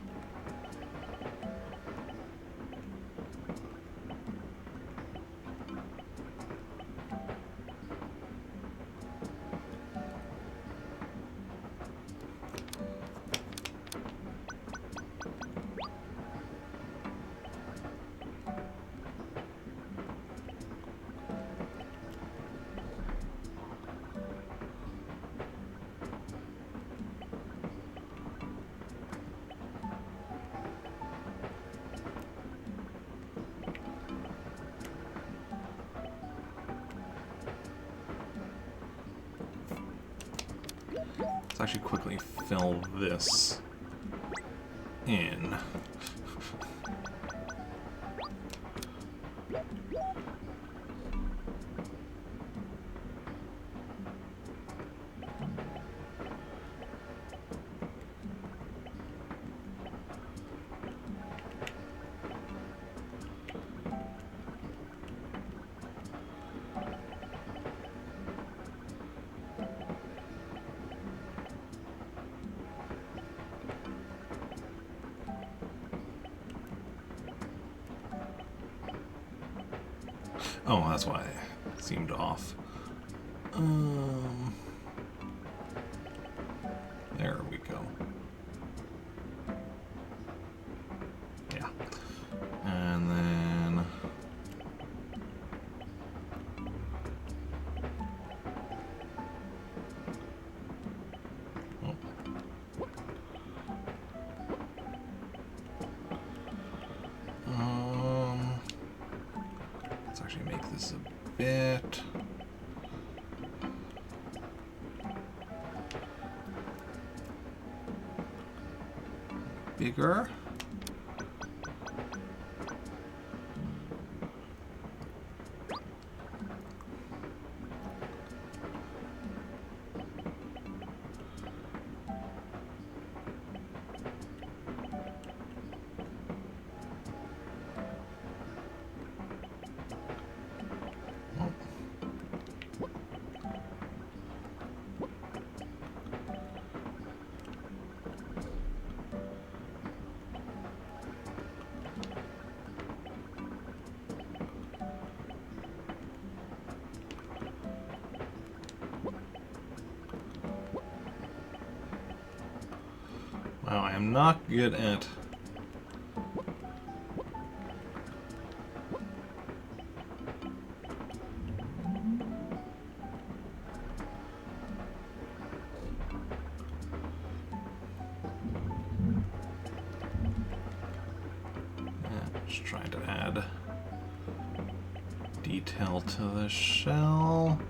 Let's actually quickly fill this in. Oh, that's why it seemed off. There we go. Yeah. And then... let's actually make this a bit... bigger. Wow, I am not good at... just trying to add detail to the shell.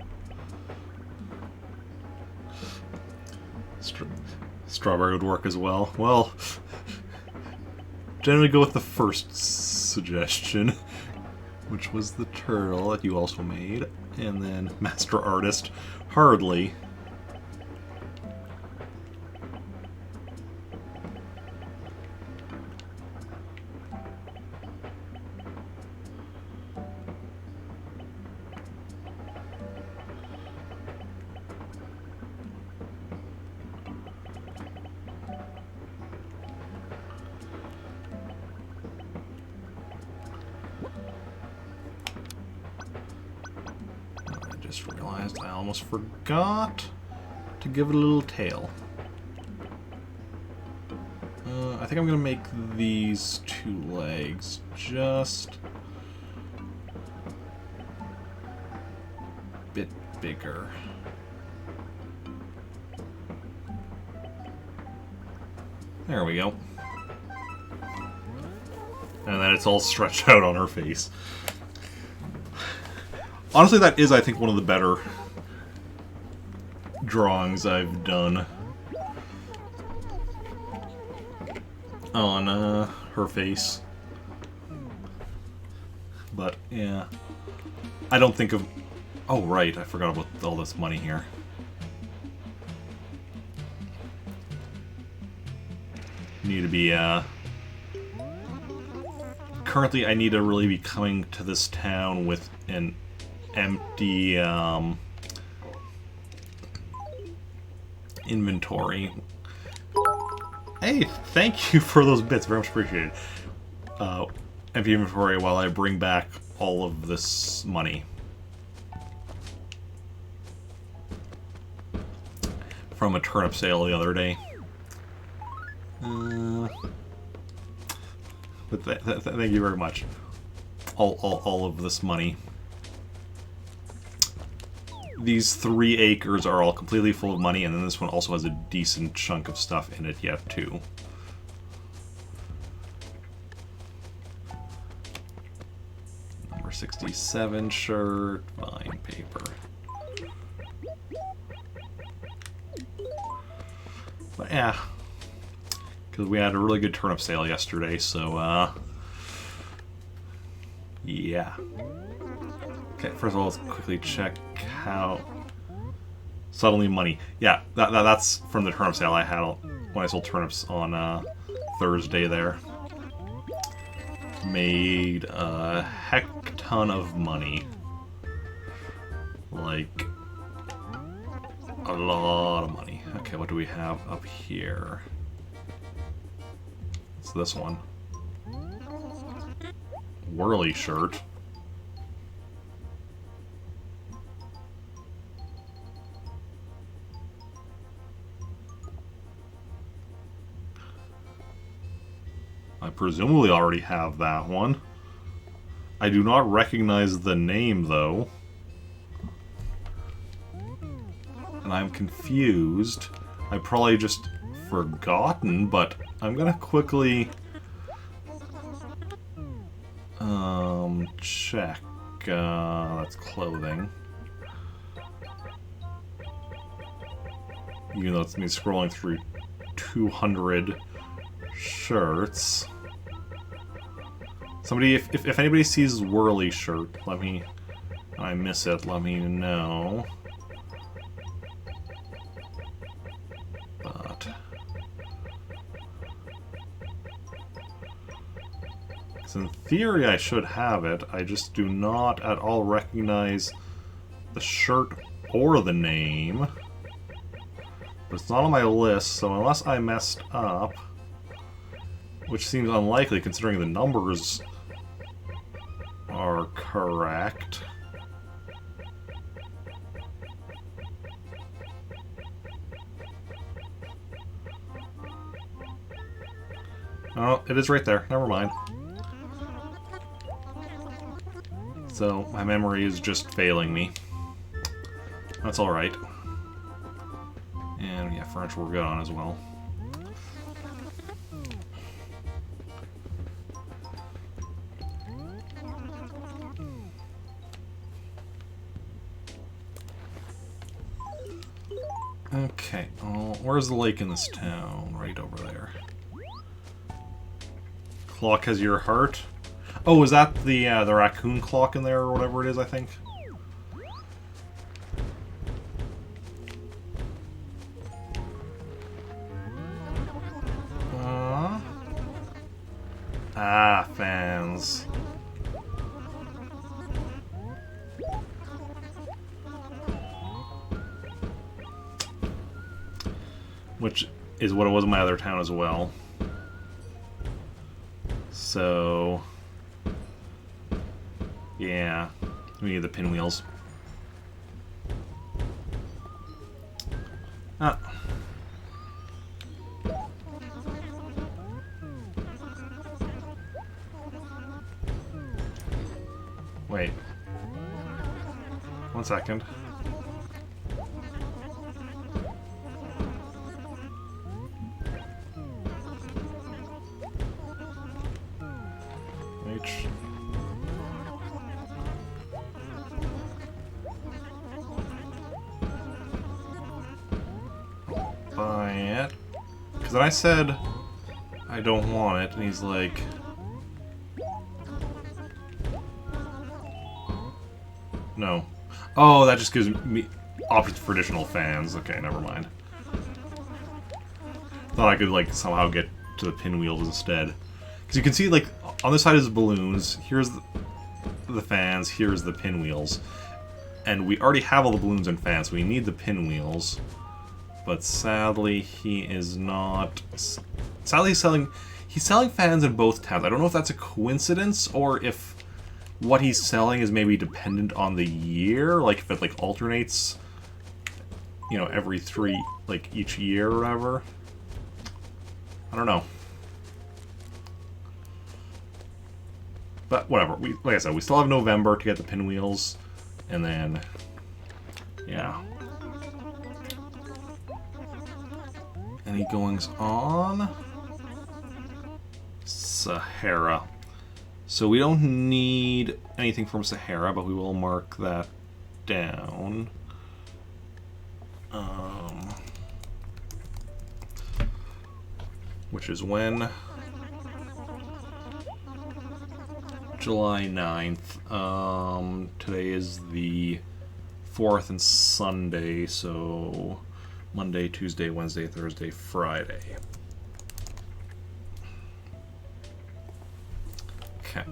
Strawberry would work as well. Well, generally go with the first suggestion, which was the turtle that you also made, and then Master Artist, hardly. Just realized I almost forgot to give it a little tail. I think I'm gonna make these two legs just a bit bigger. There we go. And then it's all stretched out on her face. Honestly, that is, I think, one of the better drawings I've done on her face. But, yeah. I don't think of... Oh, right, I forgot about all this money here. Need to be, currently, I need to really be coming to this town with an empty inventory. Hey, thank you for those bits. Very much appreciated. Empty inventory while I bring back all of this money. From a turnip sale the other day. But thank you very much. All of this money. These 3 acres are all completely full of money, and then this one also has a decent chunk of stuff in it yet, too. Number 67 shirt, vine paper. But yeah, because we had a really good turnip sale yesterday, so yeah. Okay, first of all, let's quickly check how... Suddenly money. Yeah, that's from the turnip sale I had when I sold turnips on Thursday there. Made a heck ton of money. Like, a lot of money. Okay, what do we have up here? It's this one. Whirly shirt. I presumably already have that one. I do not recognize the name, though. And I'm confused. I probably just forgotten, but I'm gonna quickly check. That's clothing. Even though it's me scrolling through 200 shirts. Somebody, if anybody sees Whirly shirt, let me, I miss it, let me know. But so in theory I should have it, I just do not at all recognize the shirt or the name. But it's not on my list, so unless I messed up, which seems unlikely considering the numbers are correct. Oh, it is right there. Never mind. So, my memory is just failing me. That's alright. And yeah, furniture we're good on as well. Okay, where's the lake in this town? Right over there. Clock has your heart. Oh, is that the raccoon clock in there or whatever it is? I think. Fans. Which is what it was in my other town as well. So, yeah, we need the pinwheels. Ah. Wait. 1 second. Buy it. Because then I said I don't want it, and he's like, no. Oh, that just gives me options for additional fans. Okay, never mind. Thought I could like somehow get to the pinwheels instead. Because you can see like on this side is balloons. Here's the fans. Here's the pinwheels. And we already have all the balloons and fans, so we need the pinwheels. But sadly, he is not... Sadly, he's selling fans in both towns. I don't know if that's a coincidence, or if what he's selling is maybe dependent on the year. Like, if it, like, alternates, you know, every each year or whatever. I don't know. But whatever. Like I said, we still have November to get the pinwheels. And then, yeah. Any goings on? Sahara. So we don't need anything from Sahara, but we will mark that down. Which is when? July 9th. Today is the 4th and Sunday, so Monday, Tuesday, Wednesday, Thursday, Friday. Okay.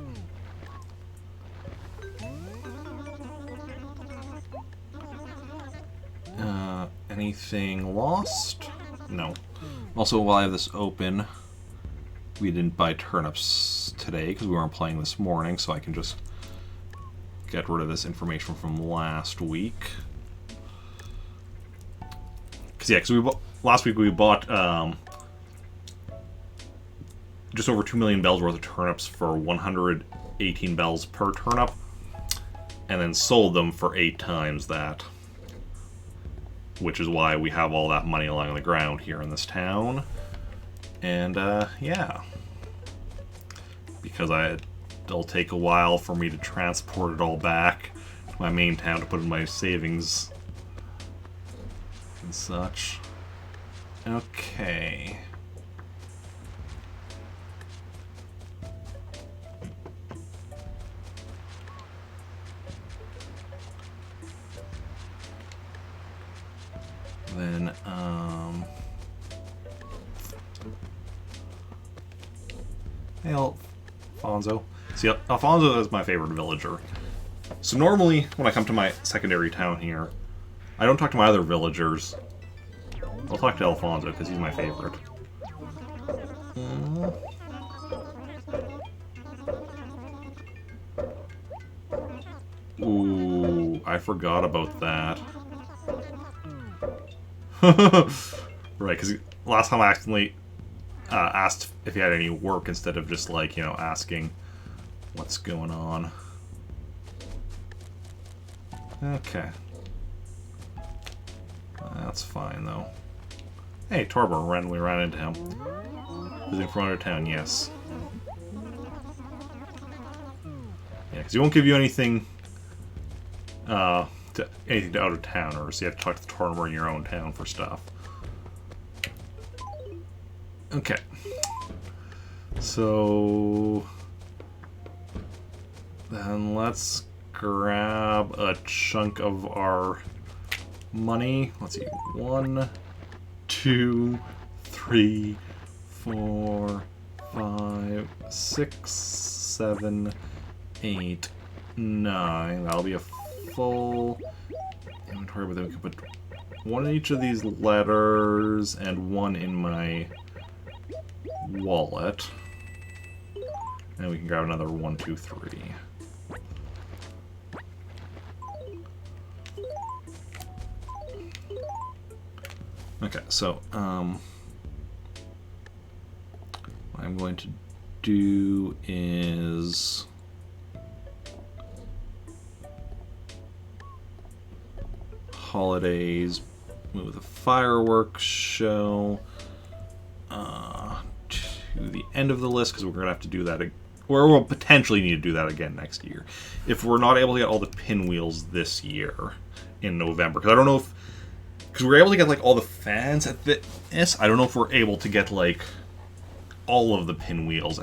Anything lost? No. Also, while I have this open, we didn't buy turnips today because we weren't playing this morning, so I can just get rid of this information from last week. Because last week we bought just over 2 million bells worth of turnips for 118 bells per turnip, and then sold them for 8 times that. Which is why we have all that money lying on the ground here in this town. And, yeah. Because it'll take a while for me to transport it all back to my main town to put in my savings and such. Okay. Then, hey, Alfonso. See, Alfonso is my favorite villager. So normally, when I come to my secondary town here, I don't talk to my other villagers. I'll talk to Alfonso, because he's my favorite. Ooh, I forgot about that. Right, because last time I accidentally asked if he had any work instead of just, like, you know, asking what's going on. Okay. That's fine, though. Hey, Torber, we ran into him. Visiting from another town, yes. Yeah, because he won't give you anything to out of towners. You have to talk to the Torber in your own town for stuff. Okay. So then let's grab a chunk of our money. Let's see. 1, 2, 3, 4, 5, 6, 7, 8, 9. That'll be a full inventory, but then we can put 1 in each of these letters and 1 in my wallet. And we can grab another 1, 2, 3. Okay, so what I'm going to do is holidays, move the fireworks show to the end of the list, because we're going to have to do that, or we'll potentially need to do that again next year if we're not able to get all the pinwheels this year in November. Because I don't know if, because we're able to get like all the fans at this, I don't know if we're able to get like all of the pinwheels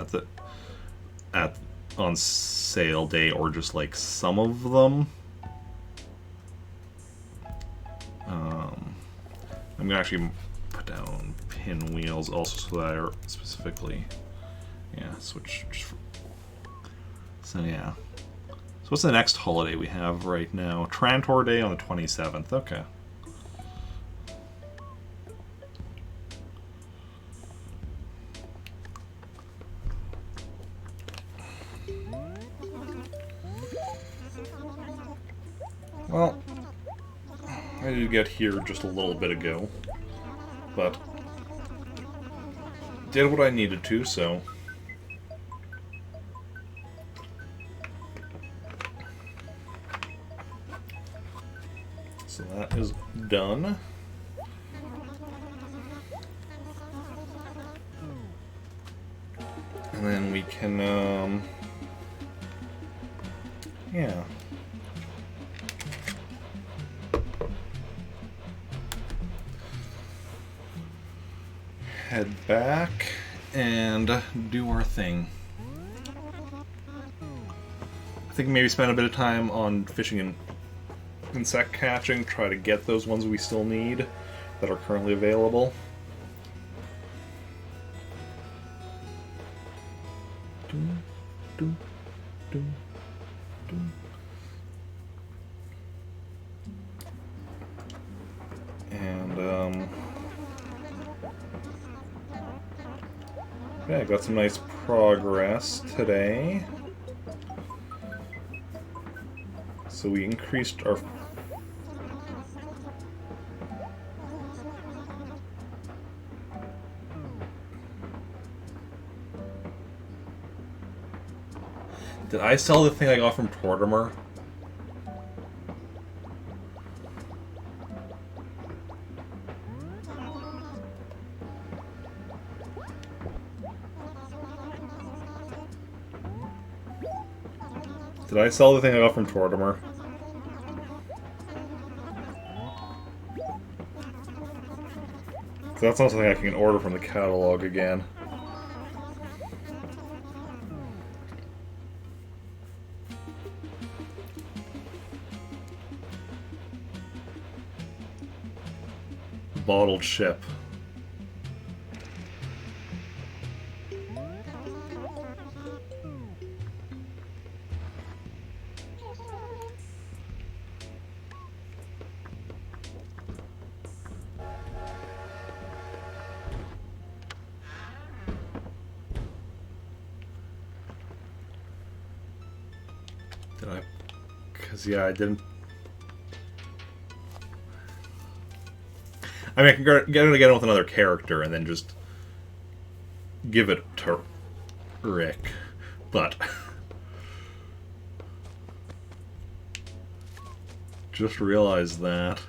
on sale day, or just like some of them. I'm gonna actually put down pinwheels also, so that I specifically, yeah, switch. So yeah, so what's the next holiday we have right now? Trantor Day on the 27th. Okay. Well, I did get here just a little bit ago, but did what I needed to, so... So that is done. And then we can, yeah. Head back and do our thing. I think maybe spend a bit of time on fishing and insect catching, try to get those ones we still need that are currently available. And yeah, got some nice progress today. So we increased our... Did I sell the thing I got from Tortimer? Did I sell the thing I got from Tortimer? That's not something I can order from the catalog again. Bottled ship. Did I? Because, yeah, I didn't... I mean, I can get it again with another character and then just give it to Rick, but just realized that.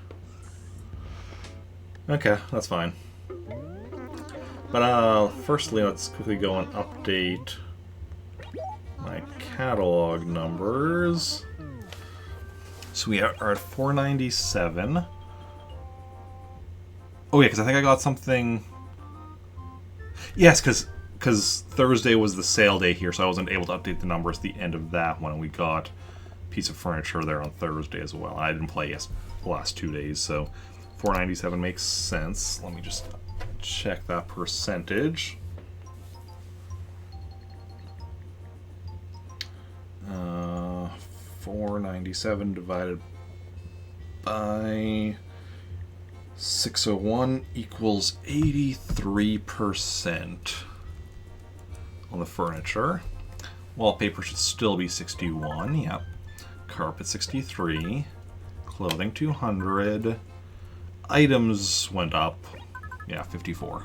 Okay, that's fine. But firstly, let's quickly go and update my catalog numbers. So we are at 497. Oh yeah, because I think I got something... Yes, because Thursday was the sale day here, so I wasn't able to update the numbers at the end of that one. We got a piece of furniture there on Thursday as well. I didn't play the last 2 days, so 497 makes sense. Let me just check that percentage. 497 divided by 601 equals 83% on the furniture. Wallpaper should still be 61, yep. Carpet 63. Clothing 200. Items went up, yeah, 54.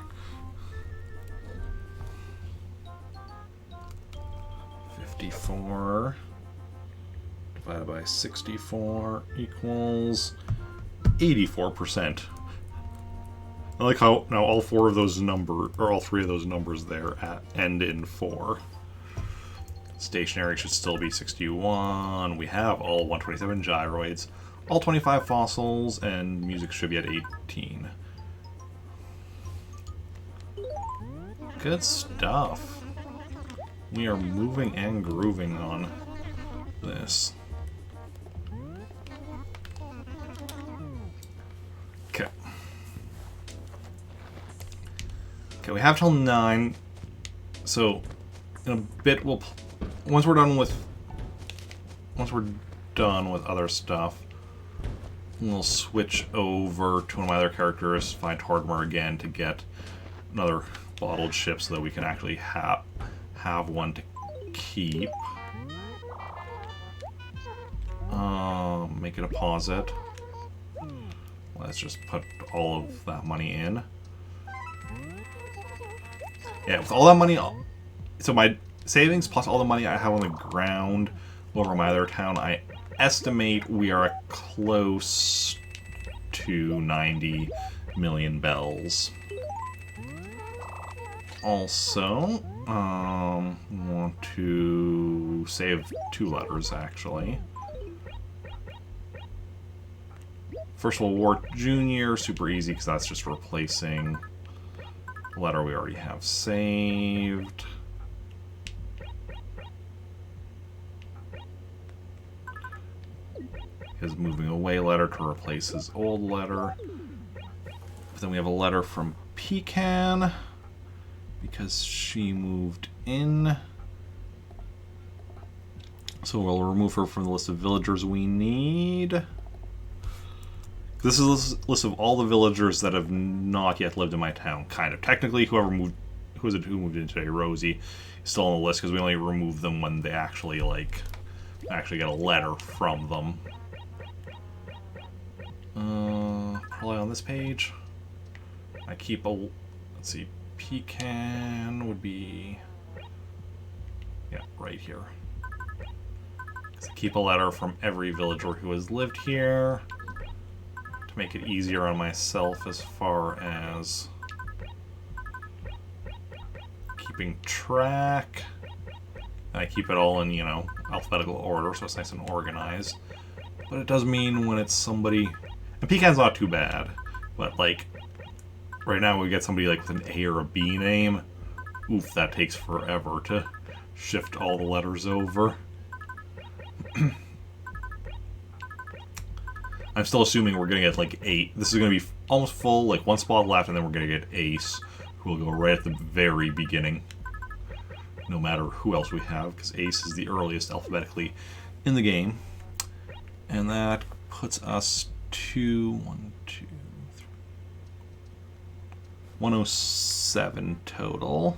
54 divided by 64 equals 84%. I like how now all four of those numbers, or all three of those numbers there end in 4. Stationary should still be 61. We have all 127 gyroids, all 25 fossils, and music should be at 18. Good stuff. We are moving and grooving on this. Okay. Okay, we have till 9. So, in a bit, once we're done with once we're done with other stuff, we'll switch over to one of my other characters, find Tortimer again to get another bottled ship so that we can actually have one to keep. Make a deposit. Let's just put all of that money in. Yeah, with all that money, so my savings plus all the money I have on the ground over my other town, I estimate we are close to 90 million bells. Also, want to save 2 letters, actually. First World War Junior, super easy because that's just replacing a letter we already have saved. His moving away letter to replace his old letter. But then we have a letter from Pecan because she moved in. So we'll remove her from the list of villagers we need. This is a list of all the villagers that have not yet lived in my town, kind of. Technically, who moved in today, Rosie, is still on the list because we only remove them when they actually get a letter from them. Probably on this page. I keep a, let's see, Pecan would be, yeah, right here. So keep a letter from every villager who has lived here to make it easier on myself as far as keeping track. And I keep it all in, alphabetical order, so it's nice and organized. But it does mean when it's somebody, and Pecan's not too bad, but like, right now we get somebody like with an A or a B name, oof, that takes forever to shift all the letters over. I'm still assuming we're going to get like 8. This is going to be almost full, like 1 spot left, and then we're going to get Ace, who will go right at the very beginning, no matter who else we have, because Ace is the earliest alphabetically in the game. And that puts us to 107 total,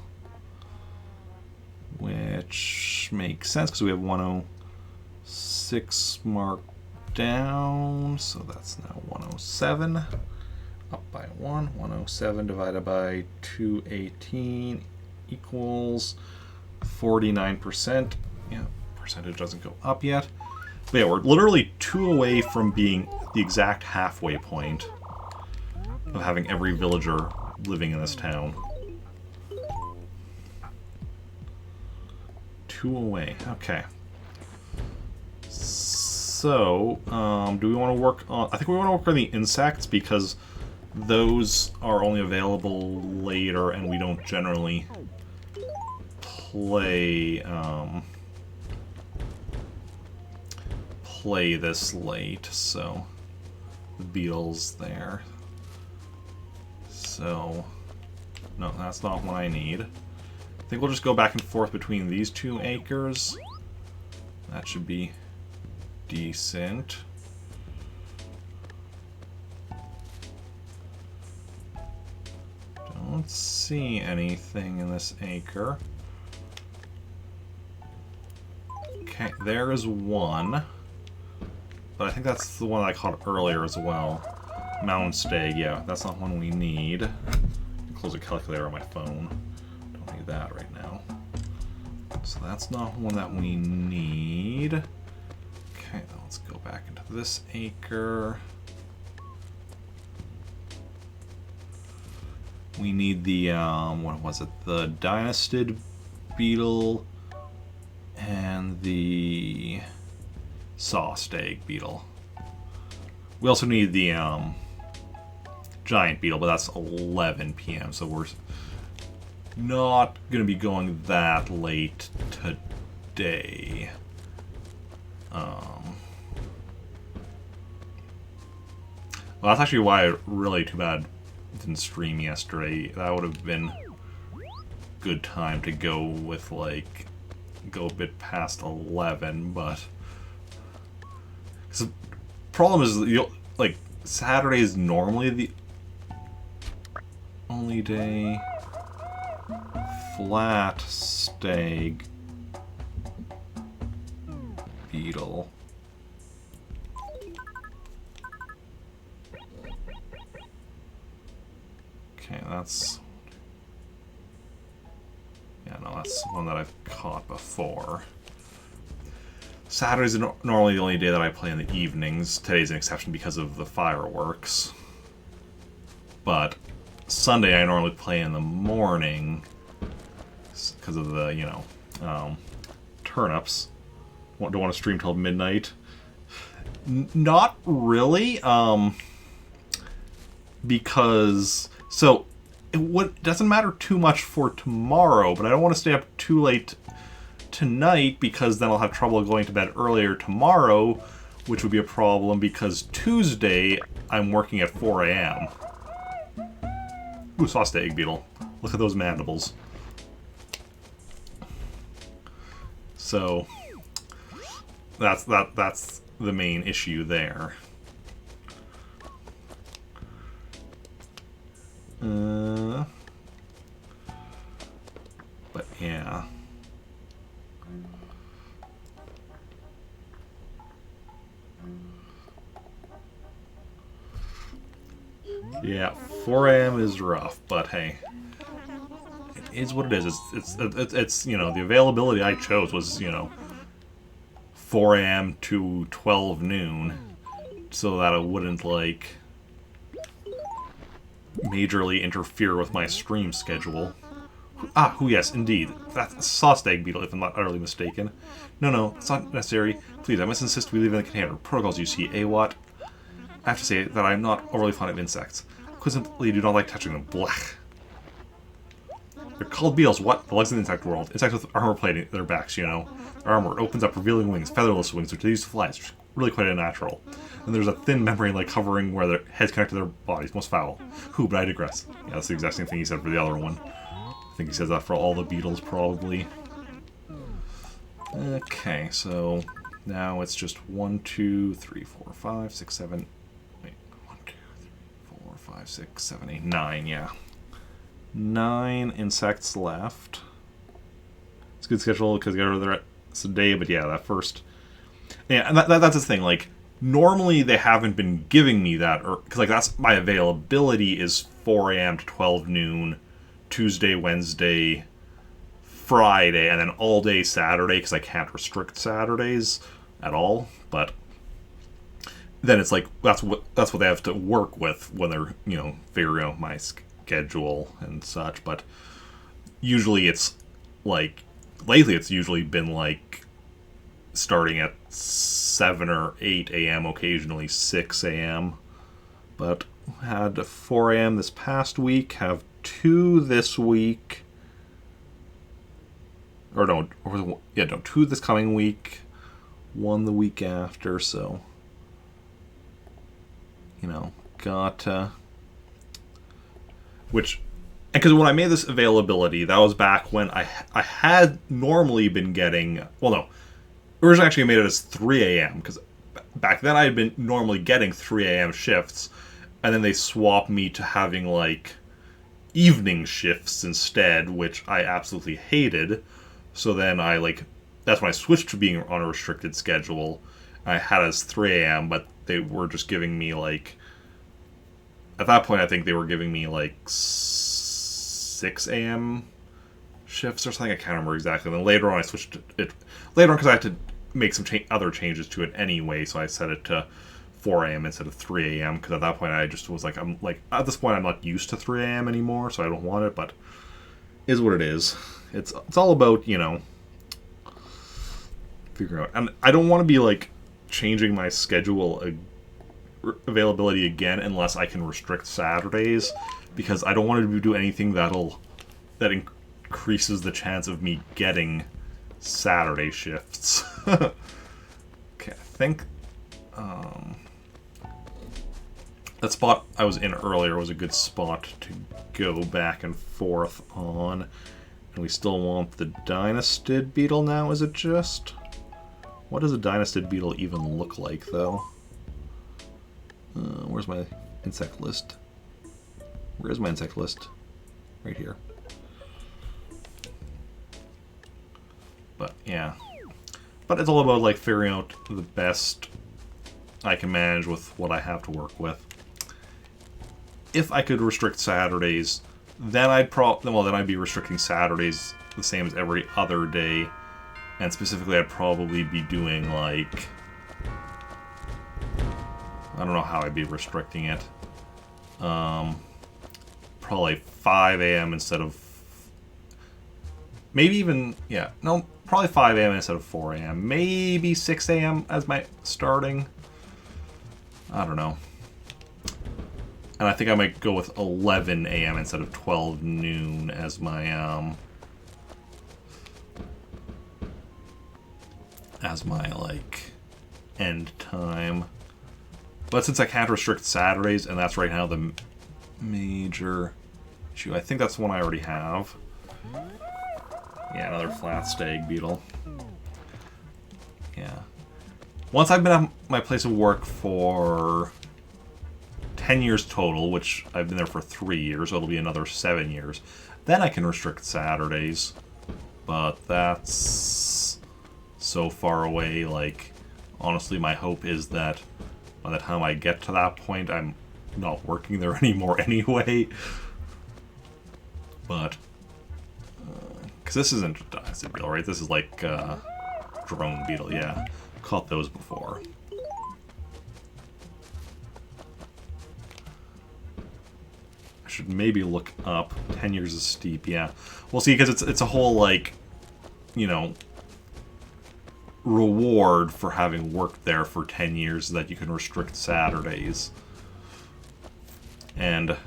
which makes sense because we have 106 marked down, so that's now 107, up by 1. 107 divided by 218 equals 49%. Yeah, percentage doesn't go up yet. But yeah, we're literally 2 away from being the exact halfway point of having every villager living in this town. 2 away. Okay. So, do we want to work on... I think we want to work on the insects because those are only available later and we don't generally play this late, so the beetles there. So, no, that's not what I need. I think we'll just go back and forth between these 2 acres. That should be decent. Don't see anything in this acre. Okay, there is one. But I think that's the one I caught earlier as well. Mountain Stag, yeah, that's not one we need. Close the calculator on my phone. Don't need that right now. So that's not one that we need. Okay, let's go back into this acre. We need the, what was it? The Dynastid beetle and the Saw Stag beetle. We also need the giant beetle, but that's 11 p.m., so we're not going to be going that late today. Well, that's actually why really too bad I didn't stream yesterday. That would have been good time to go with, like, go a bit past 11, but Because the problem is, like, Saturday is normally the only day. Flat stag beetle. Okay, that's... Yeah, no, that's one that I've caught before. Saturday's normally the only day that I play in the evenings. Today's an exception because of the fireworks. But Sunday I normally play in the morning because of the, you know, turnips. Don't want to stream till midnight. Not really, because... So, it doesn't matter too much for tomorrow, but I don't want to stay up too late tonight because then I'll have trouble going to bed earlier tomorrow, which would be a problem because Tuesday I'm working at 4 a.m. Ooh, sauce egg beetle. Look at those mandibles. So that's the main issue there. But yeah. Yeah, 4 a.m. is rough, but hey, it is what it is. It's you know, the availability I chose was, you know, 4 a.m. to 12 noon, so that it wouldn't like majorly interfere with my stream schedule. Ah, oh yes, indeed. That's sauce egg beetle, if I'm not utterly mistaken. No, it's not necessary. Please, I must insist we leave in the container. Protocols, you see. AWAT. I have to say that I'm not overly fond of insects. I simply do not like touching them. Blech. They're called beetles. What? The legs of the insect world. Insects with armor plating their backs, you know. Their armor opens up, revealing wings, featherless wings, which they use to fly. It's really quite unnatural. And there's a thin membrane like covering where their heads connect to their bodies. Most foul. Who, but I digress. Yeah, that's the exact same thing he said for the other one. I think he says that for all the beetles, probably. Okay, so now it's just 1, 2, 3, 4, 5, 6, 7... Wait, 1, 2, 3, 4, 5, 6, 7, 8, 9, yeah. 9 insects left. It's a good schedule because I got rid of the day, but yeah, that first... Yeah, and that's the thing, like, normally they haven't been giving me that, because, like, that's my availability is 4 a.m. to 12 noon, Tuesday, Wednesday, Friday, and then all day Saturday, because I can't restrict Saturdays at all, but then it's like, that's what they have to work with when they're, you know, figuring out my schedule and such, but usually it's, like, lately it's usually been, like, starting at 7 or 8 a.m., occasionally 6 a.m., but had 4 a.m. this past week, have 2 this week, or no, 2 this coming week, 1 the week after, so, you know, got, which, because when I made this availability, that was back when I had normally been getting, well, no, originally actually made it as 3 a.m., because back then I had been normally getting 3 a.m. shifts, and then they swapped me to having, like, evening shifts instead, which I absolutely hated. So then I, like, that's when I switched to being on a restricted schedule. I had it as 3 a.m., but they were just giving me, like, at that point I think they were giving me, like, 6 a.m. shifts or something. I can't remember exactly. Then later on I switched to it, later on because I had to make some other changes to it anyway, so I set it to 4 a.m. instead of 3 a.m. because at that point I just was like, I'm like, at this point I'm not used to 3 a.m. anymore, so I don't want it, but it is what it is. It's all about, you know, figuring out. And I don't want to be, like, changing my schedule availability again unless I can restrict Saturdays, because I don't want to do anything that increases the chance of me getting Saturday shifts. Okay, I think that spot I was in earlier was a good spot to go back and forth on. And we still want the Dynastid beetle now, is it just? What does a dynastid beetle even look like, though? Where's my insect list? Where's my insect list? Right here. But, yeah. But it's all about, like, figuring out the best I can manage with what I have to work with. If I could restrict Saturdays, then I'd be restricting Saturdays the same as every other day. And specifically, I'd probably be doing, like... I don't know how I'd be restricting it. Probably 5 a.m. instead of... Maybe even... Yeah, no, probably 5 a.m. instead of 4 a.m. Maybe 6 a.m. as my starting. I don't know. And I think I might go with 11 a.m. instead of 12 noon as my, like, end time. But since I can't restrict Saturdays, and that's right now the major issue, I think that's the one I already have. Yeah, another flat stag beetle. Yeah. Once I've been at my place of work for 10 years total, which I've been there for 3 years, so it'll be another 7 years, then I can restrict Saturdays. But that's so far away, like, honestly, my hope is that by the time I get to that point, I'm not working there anymore anyway. But, because this isn't a dynastid beetle, right? This is like drone beetle, yeah. Caught those before. I should maybe look up 10 years is steep, yeah. Well, see, because it's a whole, like, you know, reward for having worked there for 10 years that you can restrict Saturdays. And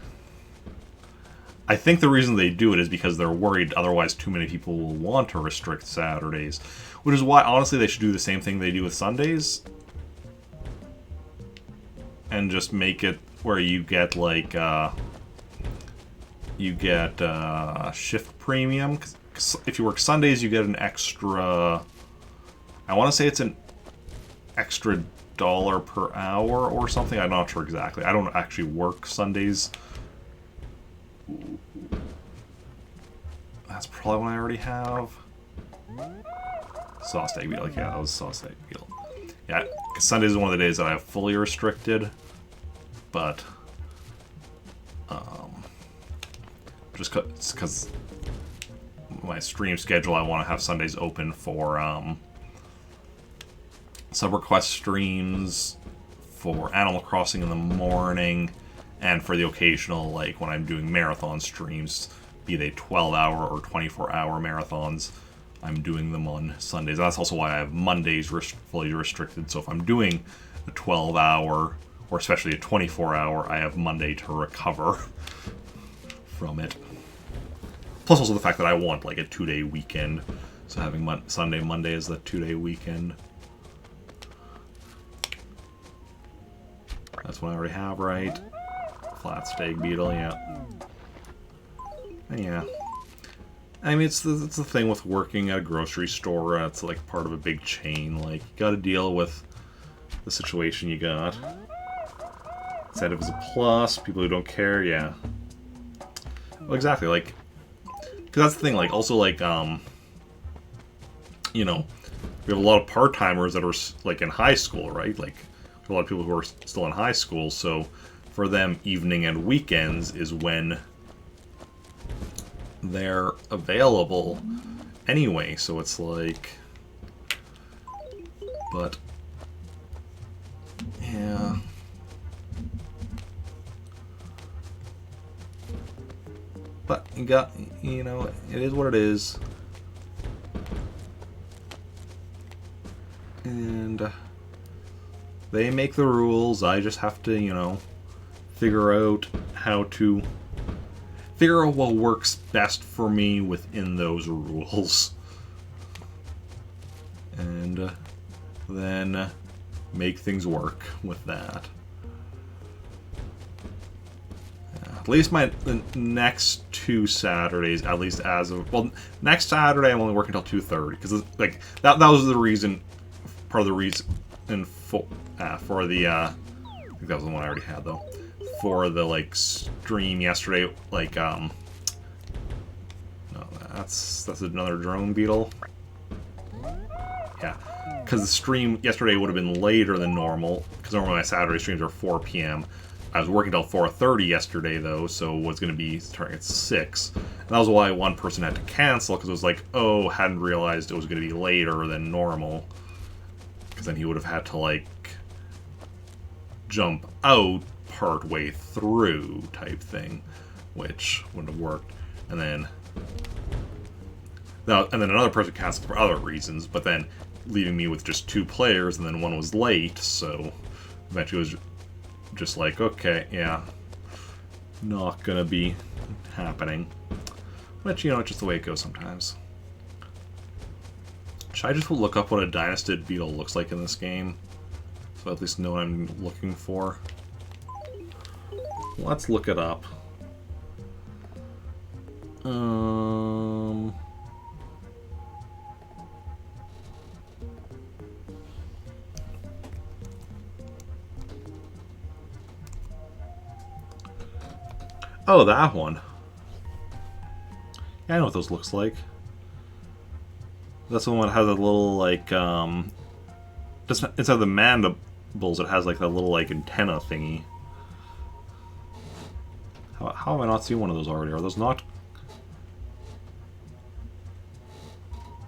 I think the reason they do it is because they're worried otherwise too many people will want to restrict Saturdays. Which is why, honestly, they should do the same thing they do with Sundays. And just make it where you get, like, shift premium. 'Cause if you work Sundays, you get an extra... I want to say it's an extra $1 per hour or something. I'm not sure exactly. I don't actually work Sundays. That's probably one I already have. Saw stag beetle. Yeah, that was saw stag beetle. Yeah, because Sundays is one of the days that I have fully restricted. But, just because my stream schedule, I want to have Sundays open for, sub-request streams, for Animal Crossing in the morning, and for the occasional, like, when I'm doing marathon streams, be they 12-hour or 24-hour marathons, I'm doing them on Sundays. That's also why I have Mondays fully restricted, so if I'm doing a 12-hour, or especially a 24-hour, I have Monday to recover from it. Plus also the fact that I want, like, a 2-day weekend, so having Sunday, Monday is the 2-day weekend. That's what I already have, right? Flat stag beetle, yeah. Yeah. I mean, it's the thing with working at a grocery store. It's like part of a big chain. Like, you gotta deal with the situation you got. Incentive is a plus. People who don't care, yeah. Well, exactly, like... Because that's the thing, like, also, like, you know, we have a lot of part-timers that are, like, in high school, right? Like, a lot of people who are still in high school, so for them, evening and weekends is when they're available anyway, so it's like... But... Yeah... But, you know, it is what it is. And they make the rules. I just have to, you know, figure out what works best for me within those rules. And then make things work with that. At least the next 2 Saturdays, at least as of... Well, next Saturday I'm only working until 2:30, because, like, that was the reason part of the reason for the I think that was the one I already had though. For the like stream yesterday, like no, that's another drone beetle. Yeah, because the stream yesterday would have been later than normal, because normally my Saturday streams are 4 p.m. I was working till 4:30 yesterday though, so it was going to be starting at 6. And that was why one person had to cancel, because it was like, oh, hadn't realized it was going to be later than normal. Because then he would have had to like jump out part way through type thing, which wouldn't have worked. And then another person canceled for other reasons, but then leaving me with just 2 players, and then one was late, so eventually it was just like, okay, yeah, not gonna be happening. But, you know, it's just the way it goes sometimes. Should I just look up what a Dynastid beetle looks like in this game? So I at least know what I'm looking for. Let's look it up. Oh, that one. Yeah, I know what those looks like. That's the one that has a little, like, just inside the mandibles, it has, like, that little, like, antenna thingy. How have I not seen one of those already? Are those not...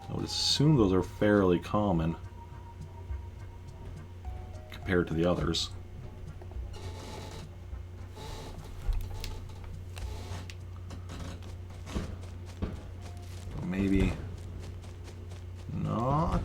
I would assume those are fairly common compared to the others. Maybe not.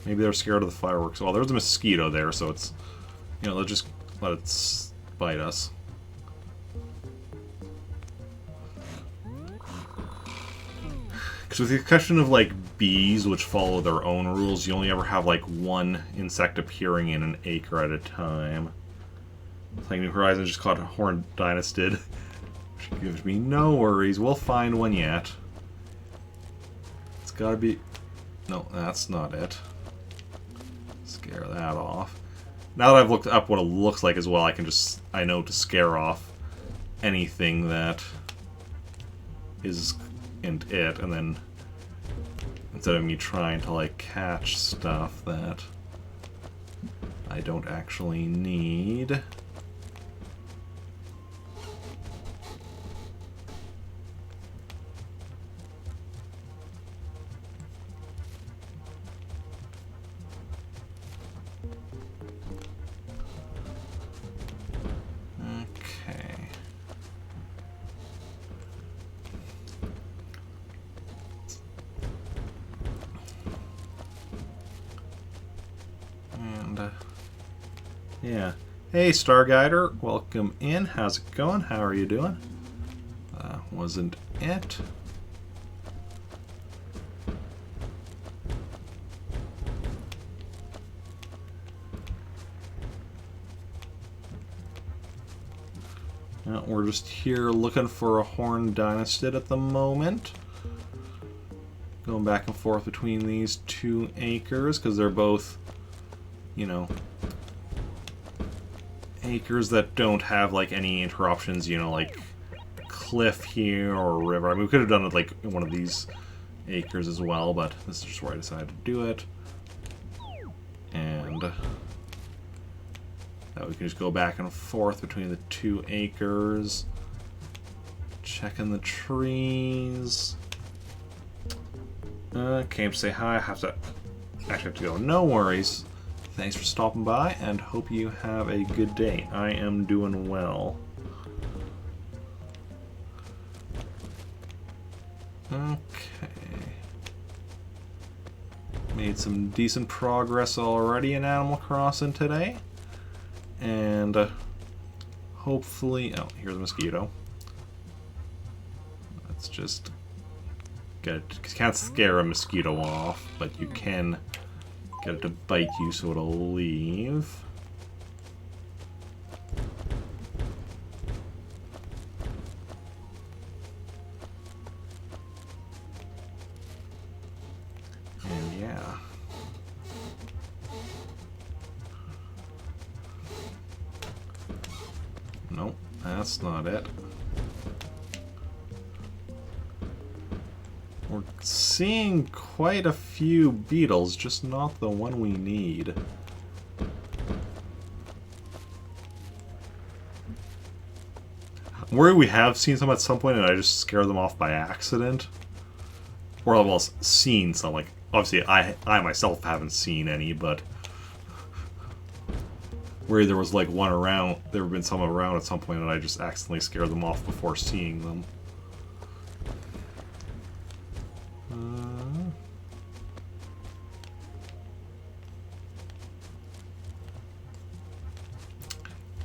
Maybe they're scared of the fireworks. Well, there's a mosquito there, so it's, you know, they'll just let it bite us. Because with the exception of, like, bees, which follow their own rules, you only ever have, like, one insect appearing in an acre at a time. Playing New Horizons just caught a horned Dynastid, which gives me no worries. We'll find one yet. It's gotta be... No, that's not it. Scare that off. Now that I've looked up what it looks like as well, I know to scare off anything that isn't it, and then instead of me trying to like catch stuff that I don't actually need. Yeah. Hey, Starguider. Welcome in. How's it going? How are you doing? Wasn't it? We're just here looking for a horned Dynastid at the moment. Going back and forth between these 2 acres, because they're both, you know, acres that don't have like any interruptions, you know, like cliff here or a river. I mean, we could have done it like in one of these acres as well, but this is just where I decided to do it. And now we can just go back and forth between the 2 acres, checking the trees. Came to say hi. I actually have to go. No worries. Thanks for stopping by, and hope you have a good day. I am doing well. Okay. Made some decent progress already in Animal Crossing today. And hopefully... Oh, here's a mosquito. Let's just get it. You can't scare a mosquito off, but you can... get it to bite you so it'll leave. Nope, that's not it. We're seeing quite a few beetles, just not the one we need. I'm worried we have seen some at some point and I just scare them off by accident. Or, well, seen some. Like, obviously, I myself haven't seen any, but where there was like one around, there have been some around at some point and I just accidentally scared them off before seeing them.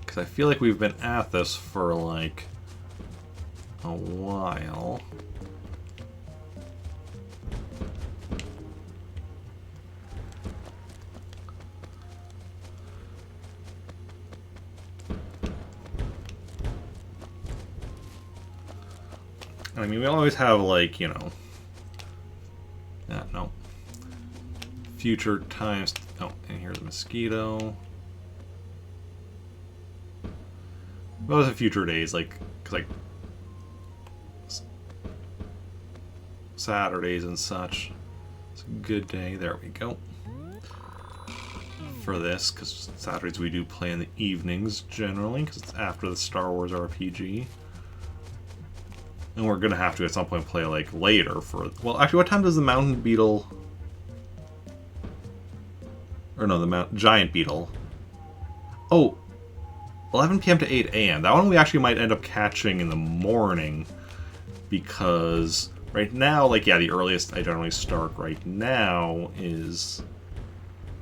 Because I feel like we've been at this for like a while. I mean, we always have, like, you know... Yeah, no. Future times... Oh, and here's a mosquito. What was the future days? Like, cause like... Saturdays and such. It's a good day. There we go. For this, because Saturdays we do play in the evenings, generally, because it's after the Star Wars RPG. And we're gonna have to at some point play like later for. Well, actually, what time does the mountain beetle? Or no, the giant beetle. Oh, 11 p.m. to 8 a.m. That one we actually might end up catching in the morning, because right now, like, yeah, the earliest I generally start right now is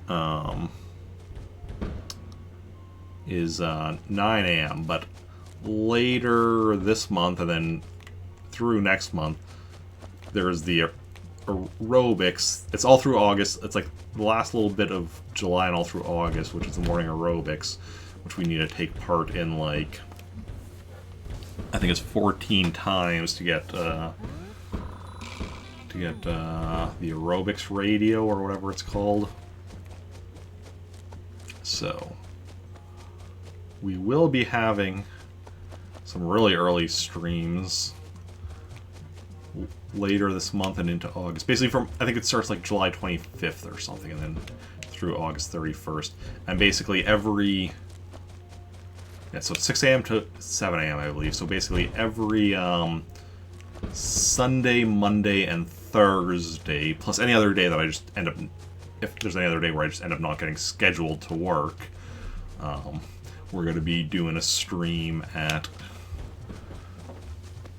9 a.m. But later this month and then through next month, there's the aerobics. It's all through August. It's like the last little bit of July and all through August, which is the morning aerobics, which we need to take part in, like, I think it's 14 times to get the aerobics radio or whatever it's called. So we will be having some really early streams later this month and into August. Basically from, I think it starts like July 25th or something, and then through August 31st. And basically every... Yeah, so 6 a.m. to 7 a.m. I believe. So basically every Sunday, Monday, and Thursday, plus any other day that I just end up... If there's any other day where I just end up not getting scheduled to work, we're going to be doing a stream at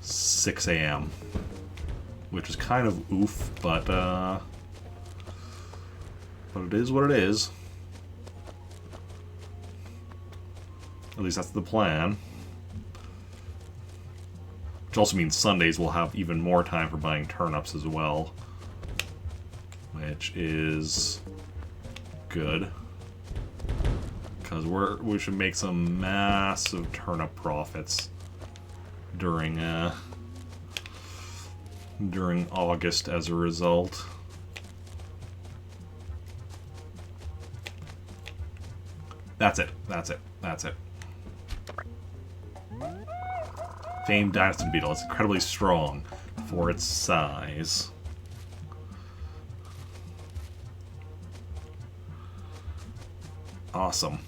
6 a.m. Which is kind of oof, but it is what it is. At least that's the plan. Which also means Sundays we'll have even more time for buying turnips as well. Which is good. Because we should make some massive turnip profits during August as a result. That's it. That's it. That's it. Famed Dynasty Beetle. It's incredibly strong for its size. Awesome.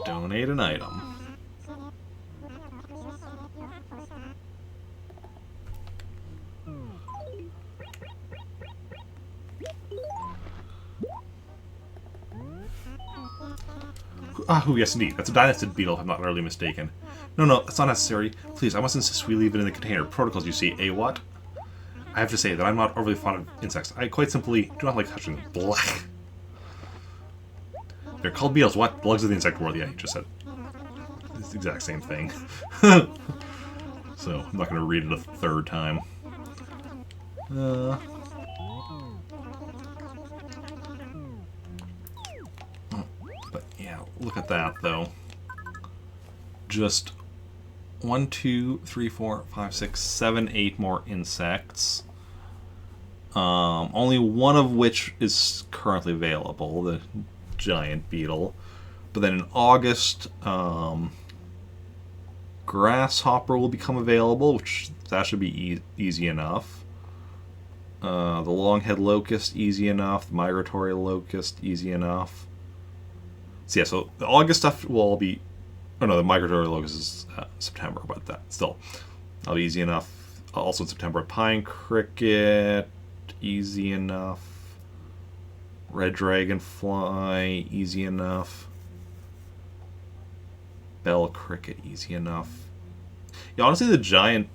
Donate an item. Oh, yes, indeed. That's a Dynasty Beetle, if I'm not utterly mistaken. No, that's not necessary. Please, I must insist we leave it in the container. Protocols, you see. What? I have to say that I'm not overly fond of insects. I quite simply do not like touching them. Blah. They're called beetles. What? Bugs of the insect world. Yeah, you just said it's the exact same thing. So, I'm not going to read it a third time. But yeah, look at that, though. Just 1, 2, 3, 4, 5, 6, 7, 8 more insects. Only one of which is currently available, the giant beetle. But then in August, grasshopper will become available, which that should be easy enough. The longhead locust, easy enough. The migratory locust, easy enough. So yeah, so the August stuff will all be... Oh no, the migratory locust is September, but that still, that'll be easy enough. Also in September, pine cricket, easy enough. Red dragonfly, easy enough. Bell cricket, easy enough. Yeah, honestly, the giant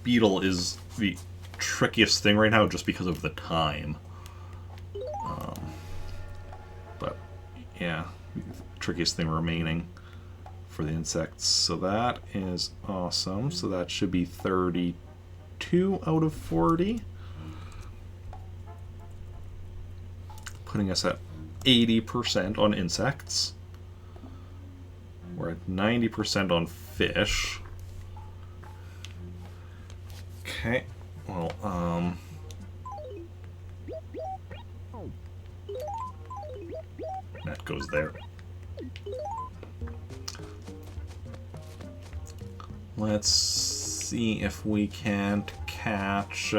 beetle is the trickiest thing right now just because of the time. But yeah, trickiest thing remaining for the insects. So that is awesome. So that should be 32 out of 40. Putting us at 80% on insects. We're at 90% on fish. Okay. Well, that goes there. Let's see if we can't catch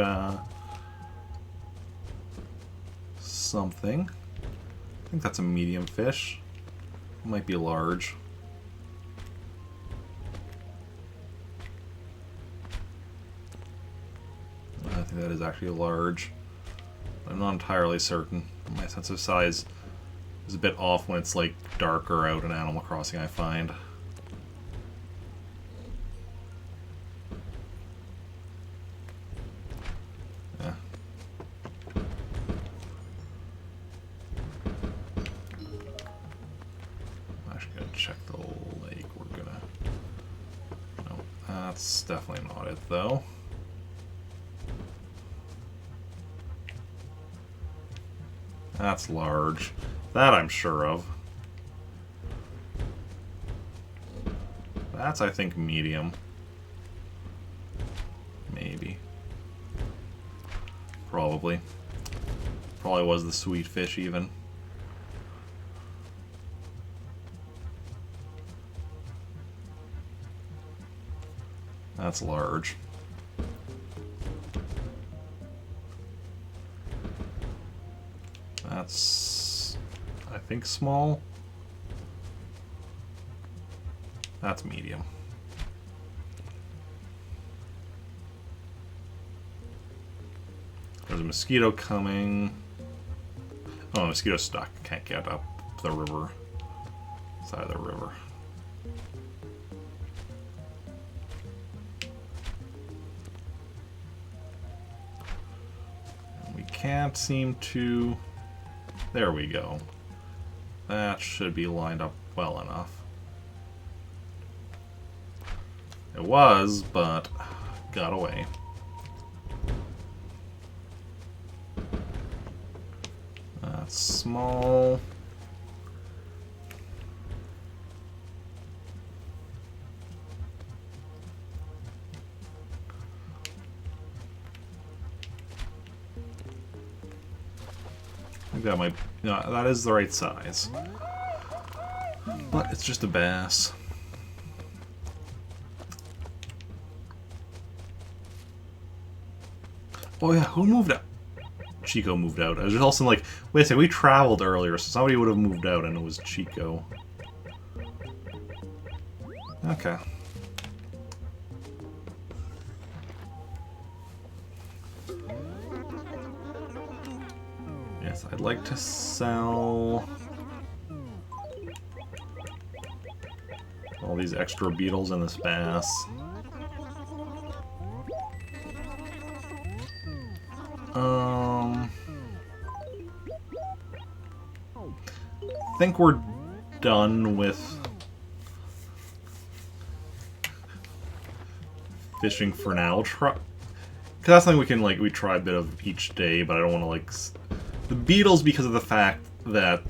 something. I think that's a medium fish. It might be large. I think that is actually large. I'm not entirely certain. My sense of size is a bit off when it's like darker out in Animal Crossing, I find. Yeah. I'm actually gonna check the lake. We're gonna... No, that's definitely not it though. That's large. That I'm sure of. That's, I think, medium. Maybe. Probably. Probably was the sweet fish, even. That's large. That's, I think, small. That's medium. There's a mosquito coming. Oh, a mosquito's stuck. Can't get up the river. Side of the river. And we can't seem to... There we go. That should be lined up well enough. It was, but got away. That's small. I think that might... No, that is the right size. But it's just a bass. Oh yeah, who moved out? Chico moved out. I was just also like, wait a second, we traveled earlier, so somebody would have moved out and it was Chico. Okay. Yes, I'd like to sell all these extra beetles and this bass. I think we're done with fishing for now. Because that's something we can, like, we try a bit of each day, but I don't want to, like... The beetles, because of the fact that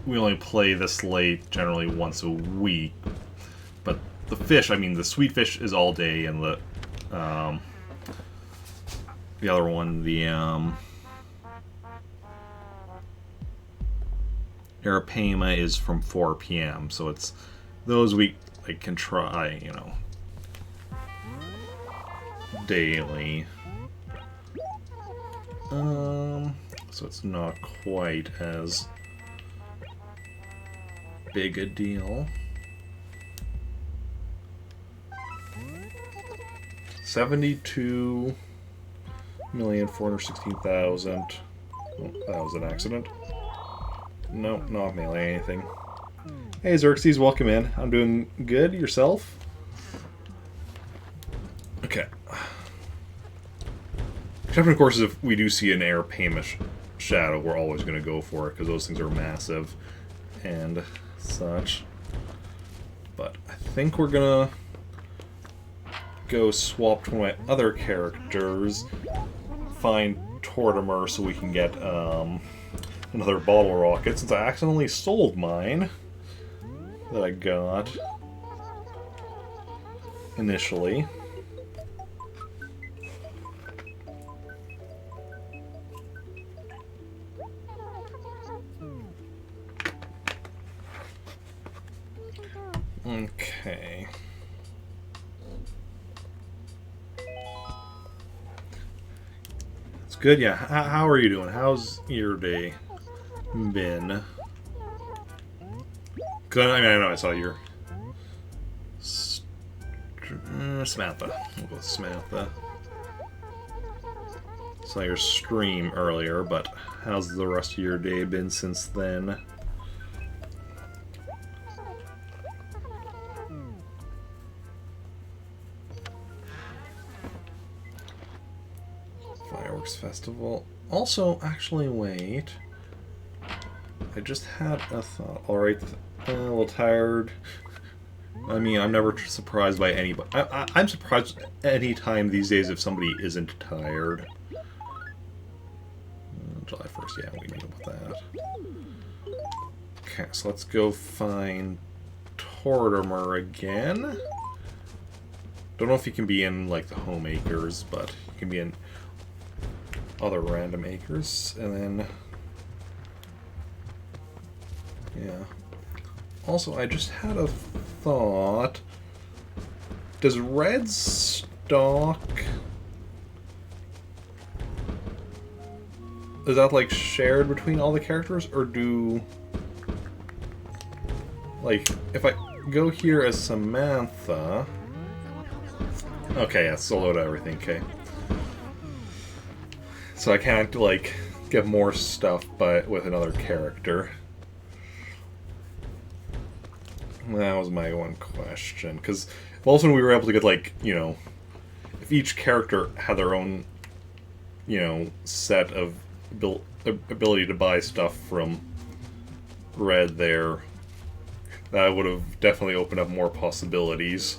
we only play this late generally once a week, but the fish, I mean the sweet fish is all day, and the other one, the Arapema is from 4 p.m. So it's those we like can try, you know, daily. So it's not quite as big a deal. 72,416,000. Oh, that was an accident. Nope, not mailing anything. Hey Xerxes, welcome in. I'm doing good. Yourself? Okay. Except, of course, if we do see an Arapema shadow, we're always going to go for it, because those things are massive and such. But I think we're going to go swap to one of my other characters, find Tortimer so we can get another bottle rocket, since I accidentally sold mine that I got initially. Okay. It's good, yeah. How are you doing? How's your day been? Good. I mean, I know I saw your Samantha. We'll go with Samantha. Saw your stream earlier, but how's the rest of your day been since then? Fireworks Festival. Also, actually, wait. I just had a thought. Alright, a little tired. I mean, I'm never surprised by anybody. I'm surprised anytime these days if somebody isn't tired. July 1st, yeah, we knew about that. Okay, so let's go find Tortimer again. Don't know if he can be in, like, the home acres, but he can be in other random acres. And then... yeah. Also, I just had a thought. Does red stock... is that, like, shared between all the characters? Or do... like, if I go here as Samantha... okay, yeah, solo to everything, okay. So I can't, like, get more stuff but with another character. That was my one question. Because also when we were able to get, like, you know, if each character had their own, you know, set of ability to buy stuff from Red there, that would have definitely opened up more possibilities.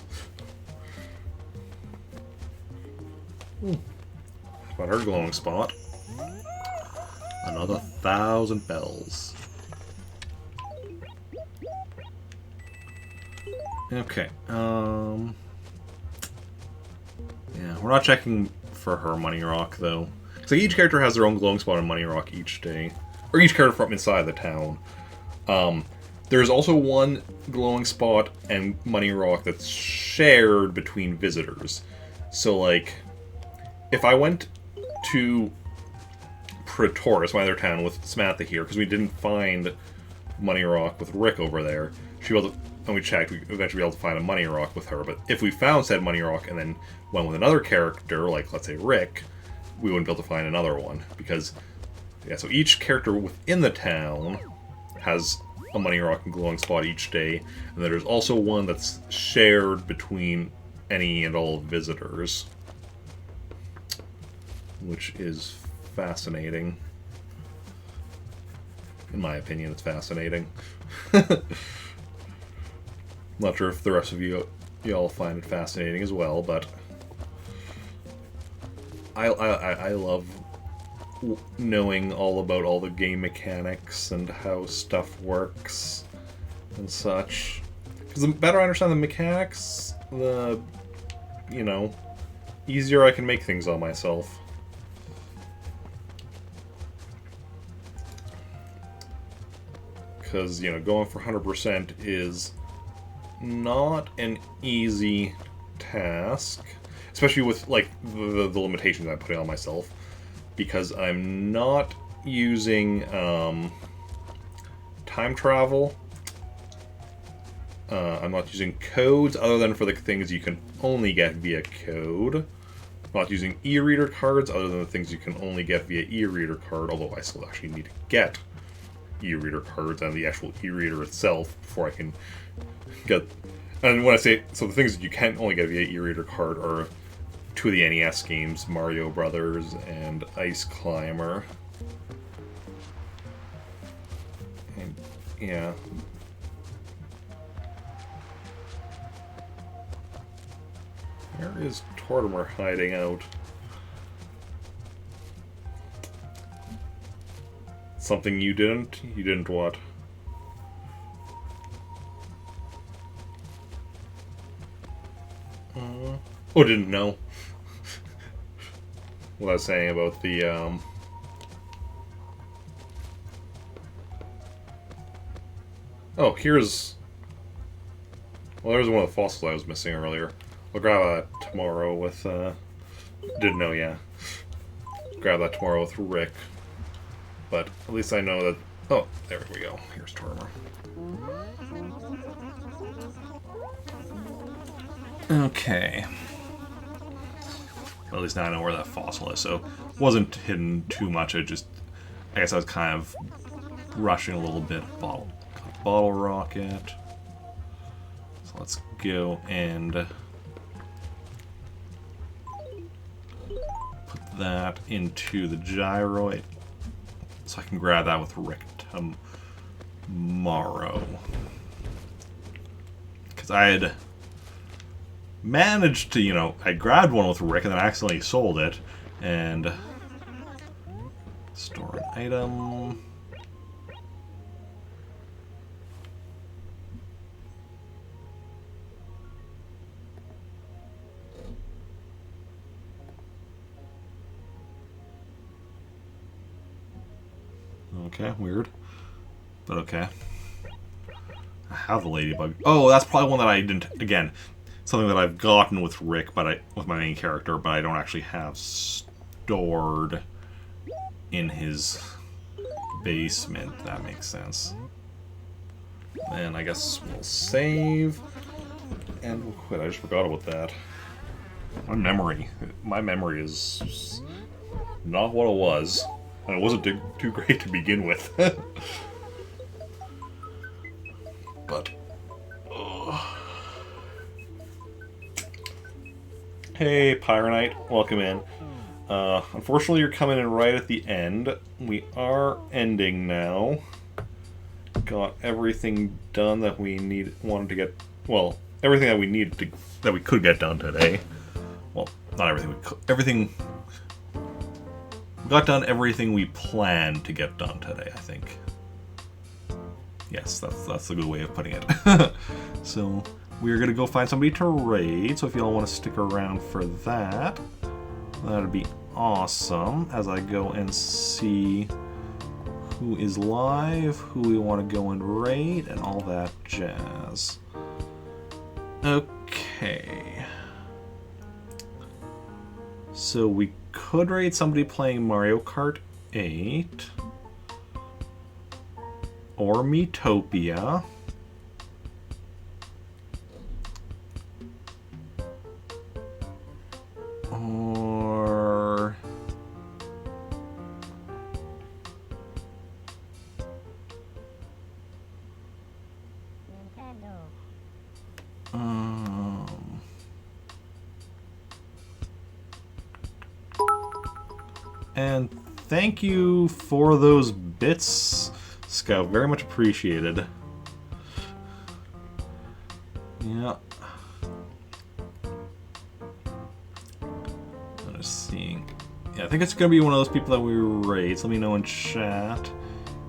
About her glowing spot. Another 1,000 bells. Okay, yeah, we're not checking for her Money Rock, though. So each character has their own glowing spot on Money Rock each day. Or each character from inside the town. There's also one glowing spot and Money Rock that's shared between visitors. So, like, if I went to Praetorius, my other town, with Samantha here, because we didn't find Money Rock with Rick over there, she was able to, and we checked, we eventually be able to find a Money Rock with her. But if we found said Money Rock and then went with another character, like, let's say, Rick, we wouldn't be able to find another one. Because, yeah, so each character within the town has a Money Rock and glowing spot each day. And then there's also one that's shared between any and all visitors. Which is fascinating. In my opinion, it's fascinating. Not sure if the rest of y'all find it fascinating as well, but I love knowing all about all the game mechanics and how stuff works and such. Because the better I understand the mechanics, the, you know, easier I can make things on myself. Because, you know, going for 100% is not an easy task. Especially with, like, the limitations I'm putting on myself. Because I'm not using time travel. I'm not using codes other than for the things you can only get via code. I'm not using e-reader cards other than the things you can only get via e-reader card, although I still actually need to get e-reader cards and the actual e-reader itself before I can get... And when I say... So the things that you can only get via e-reader card are two of the NES games, Mario Brothers and Ice Climber. And, yeah... Where is Tortimer hiding out? Something you didn't? You didn't what? Oh, didn't know. What I was saying about the, Oh, here's... Well, there's one of the fossils I was missing earlier. I'll grab that tomorrow with, Didn't know, yeah. Grab that tomorrow with Rick. But at least I know that... Oh, there we go. Here's Tortimer. Okay. Well, at least now I know where that fossil is, so it wasn't hidden too much. It just... I guess I was kind of rushing a little bit. Bottle rocket. So let's go and... put that into the gyroid. So I can grab that with Rick tomorrow. Because I had managed to, you know, I grabbed one with Rick and then I accidentally sold it. And store an item. Okay, weird. But okay. I have the ladybug. Oh, that's probably one that I didn't... Again, something that I've gotten with Rick, but with my main character, but I don't actually have stored in his basement. That makes sense. And I guess we'll save. And we'll quit. I just forgot about that. My memory is not what it was. And it wasn't too great to begin with. But... Hey, Pyronite. Welcome in. Unfortunately, you're coming in right at the end. We are ending now. Got everything done that we wanted to get... Well, everything that we needed to... That we could get done today. Well, not everything we could... Everything... We got done everything we planned to get done today, I think. Yes, that's a good way of putting it. So, we're going to go find somebody to raid, so if y'all want to stick around for that, that'd be awesome, as I go and see who is live, who we want to go and raid, and all that jazz. Okay. So we could raid somebody playing Mario Kart 8. Or Miitopia. Or... And thank you for those bits, Scout. Very much appreciated. Yeah. I'm just seeing. Yeah, I think it's going to be one of those people that we raid. So let me know in chat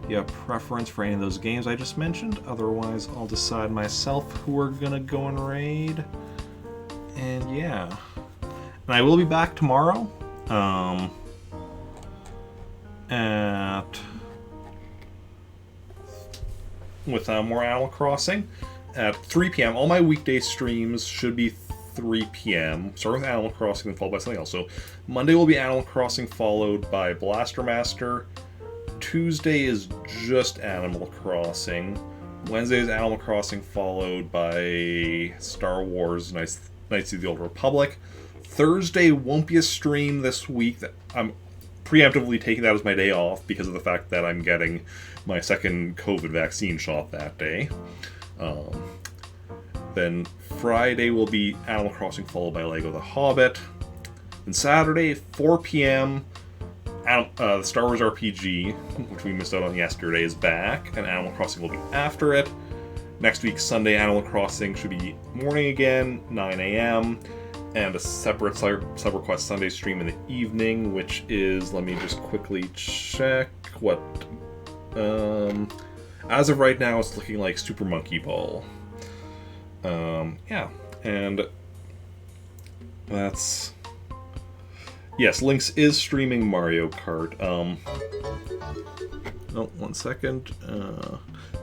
you have preference for any of those games I just mentioned. Otherwise, I'll decide myself who we're gonna go and raid. And yeah. And I will be back tomorrow. With more Animal Crossing at 3 p.m. All my weekday streams should be 3 p.m. Start with Animal Crossing, then followed by something else. So Monday will be Animal Crossing, followed by Blaster Master. Tuesday is just Animal Crossing. Wednesday is Animal Crossing, followed by Star Wars Knights of the Old Republic. Thursday won't be a stream this week. I'm preemptively taking that as my day off because of the fact that I'm getting my second COVID vaccine shot that day. Then Friday will be Animal Crossing, followed by Lego The Hobbit. And Saturday, 4 p.m., the Star Wars RPG, which we missed out on yesterday, is back, and Animal Crossing will be after it. Next week, Sunday, Animal Crossing should be morning again, 9 a.m., and a separate SubRequest Sunday stream in the evening, which is, let me just quickly check what... as of right now, it's looking like Super Monkey Ball. Yeah, and that's... Yes, Lynx is streaming Mario Kart. Oh, 1 second.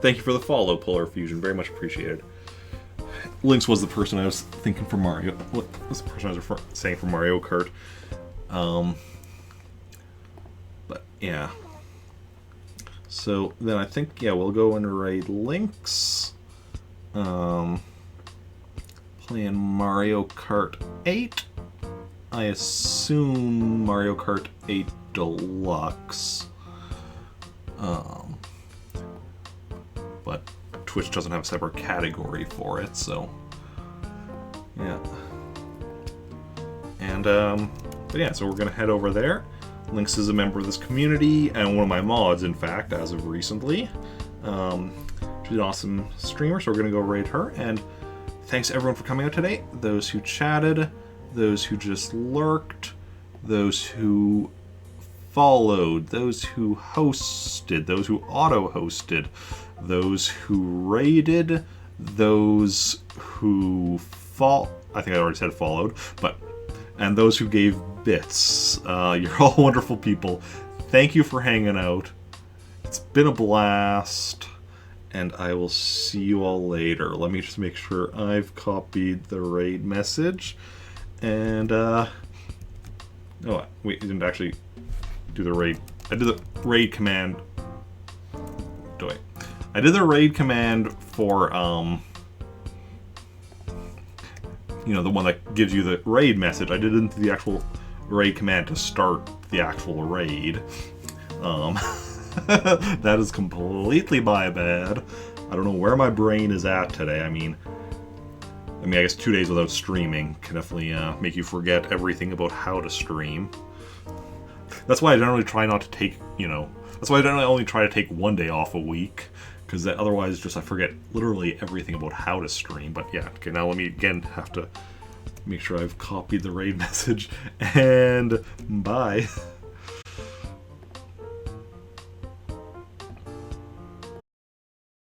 Thank you for the follow, Polar Fusion. Very much appreciated. Lynx was the person I was thinking for Mario. What was the person I was saying for Mario Kart? But yeah. So then I think, yeah, we'll go and raid Lynx. Playing Mario Kart 8. I assume Mario Kart 8 Deluxe. But Twitch doesn't have a separate category for it, so yeah. And but yeah, so we're gonna head over there. Lynx is a member of this community and one of my mods, in fact, as of recently. She's an awesome streamer, so we're gonna go raid her. And thanks everyone for coming out today. Those who chatted, those who just lurked, those who followed, those who hosted, those who auto-hosted, those who raided, those who I think I already said followed, and those who gave bits. You're all wonderful people. Thank you for hanging out. It's been a blast, and I will see you all later. Let me just make sure I've copied the raid message. And, oh, wait, I didn't actually do the raid. I did the raid command. Wait. I did the raid command for, you know, the one that gives you the raid message. I did the actual raid command to start the actual raid. That is completely my bad. I don't know where my brain is at today. I mean, I guess 2 days without streaming can definitely make you forget everything about how to stream. That's why I generally try not to take, that's why I generally only try to take 1 day off a week, because otherwise just I forget literally everything about how to stream. But yeah, okay, now let me again have to make sure I've copied the raid message, and bye.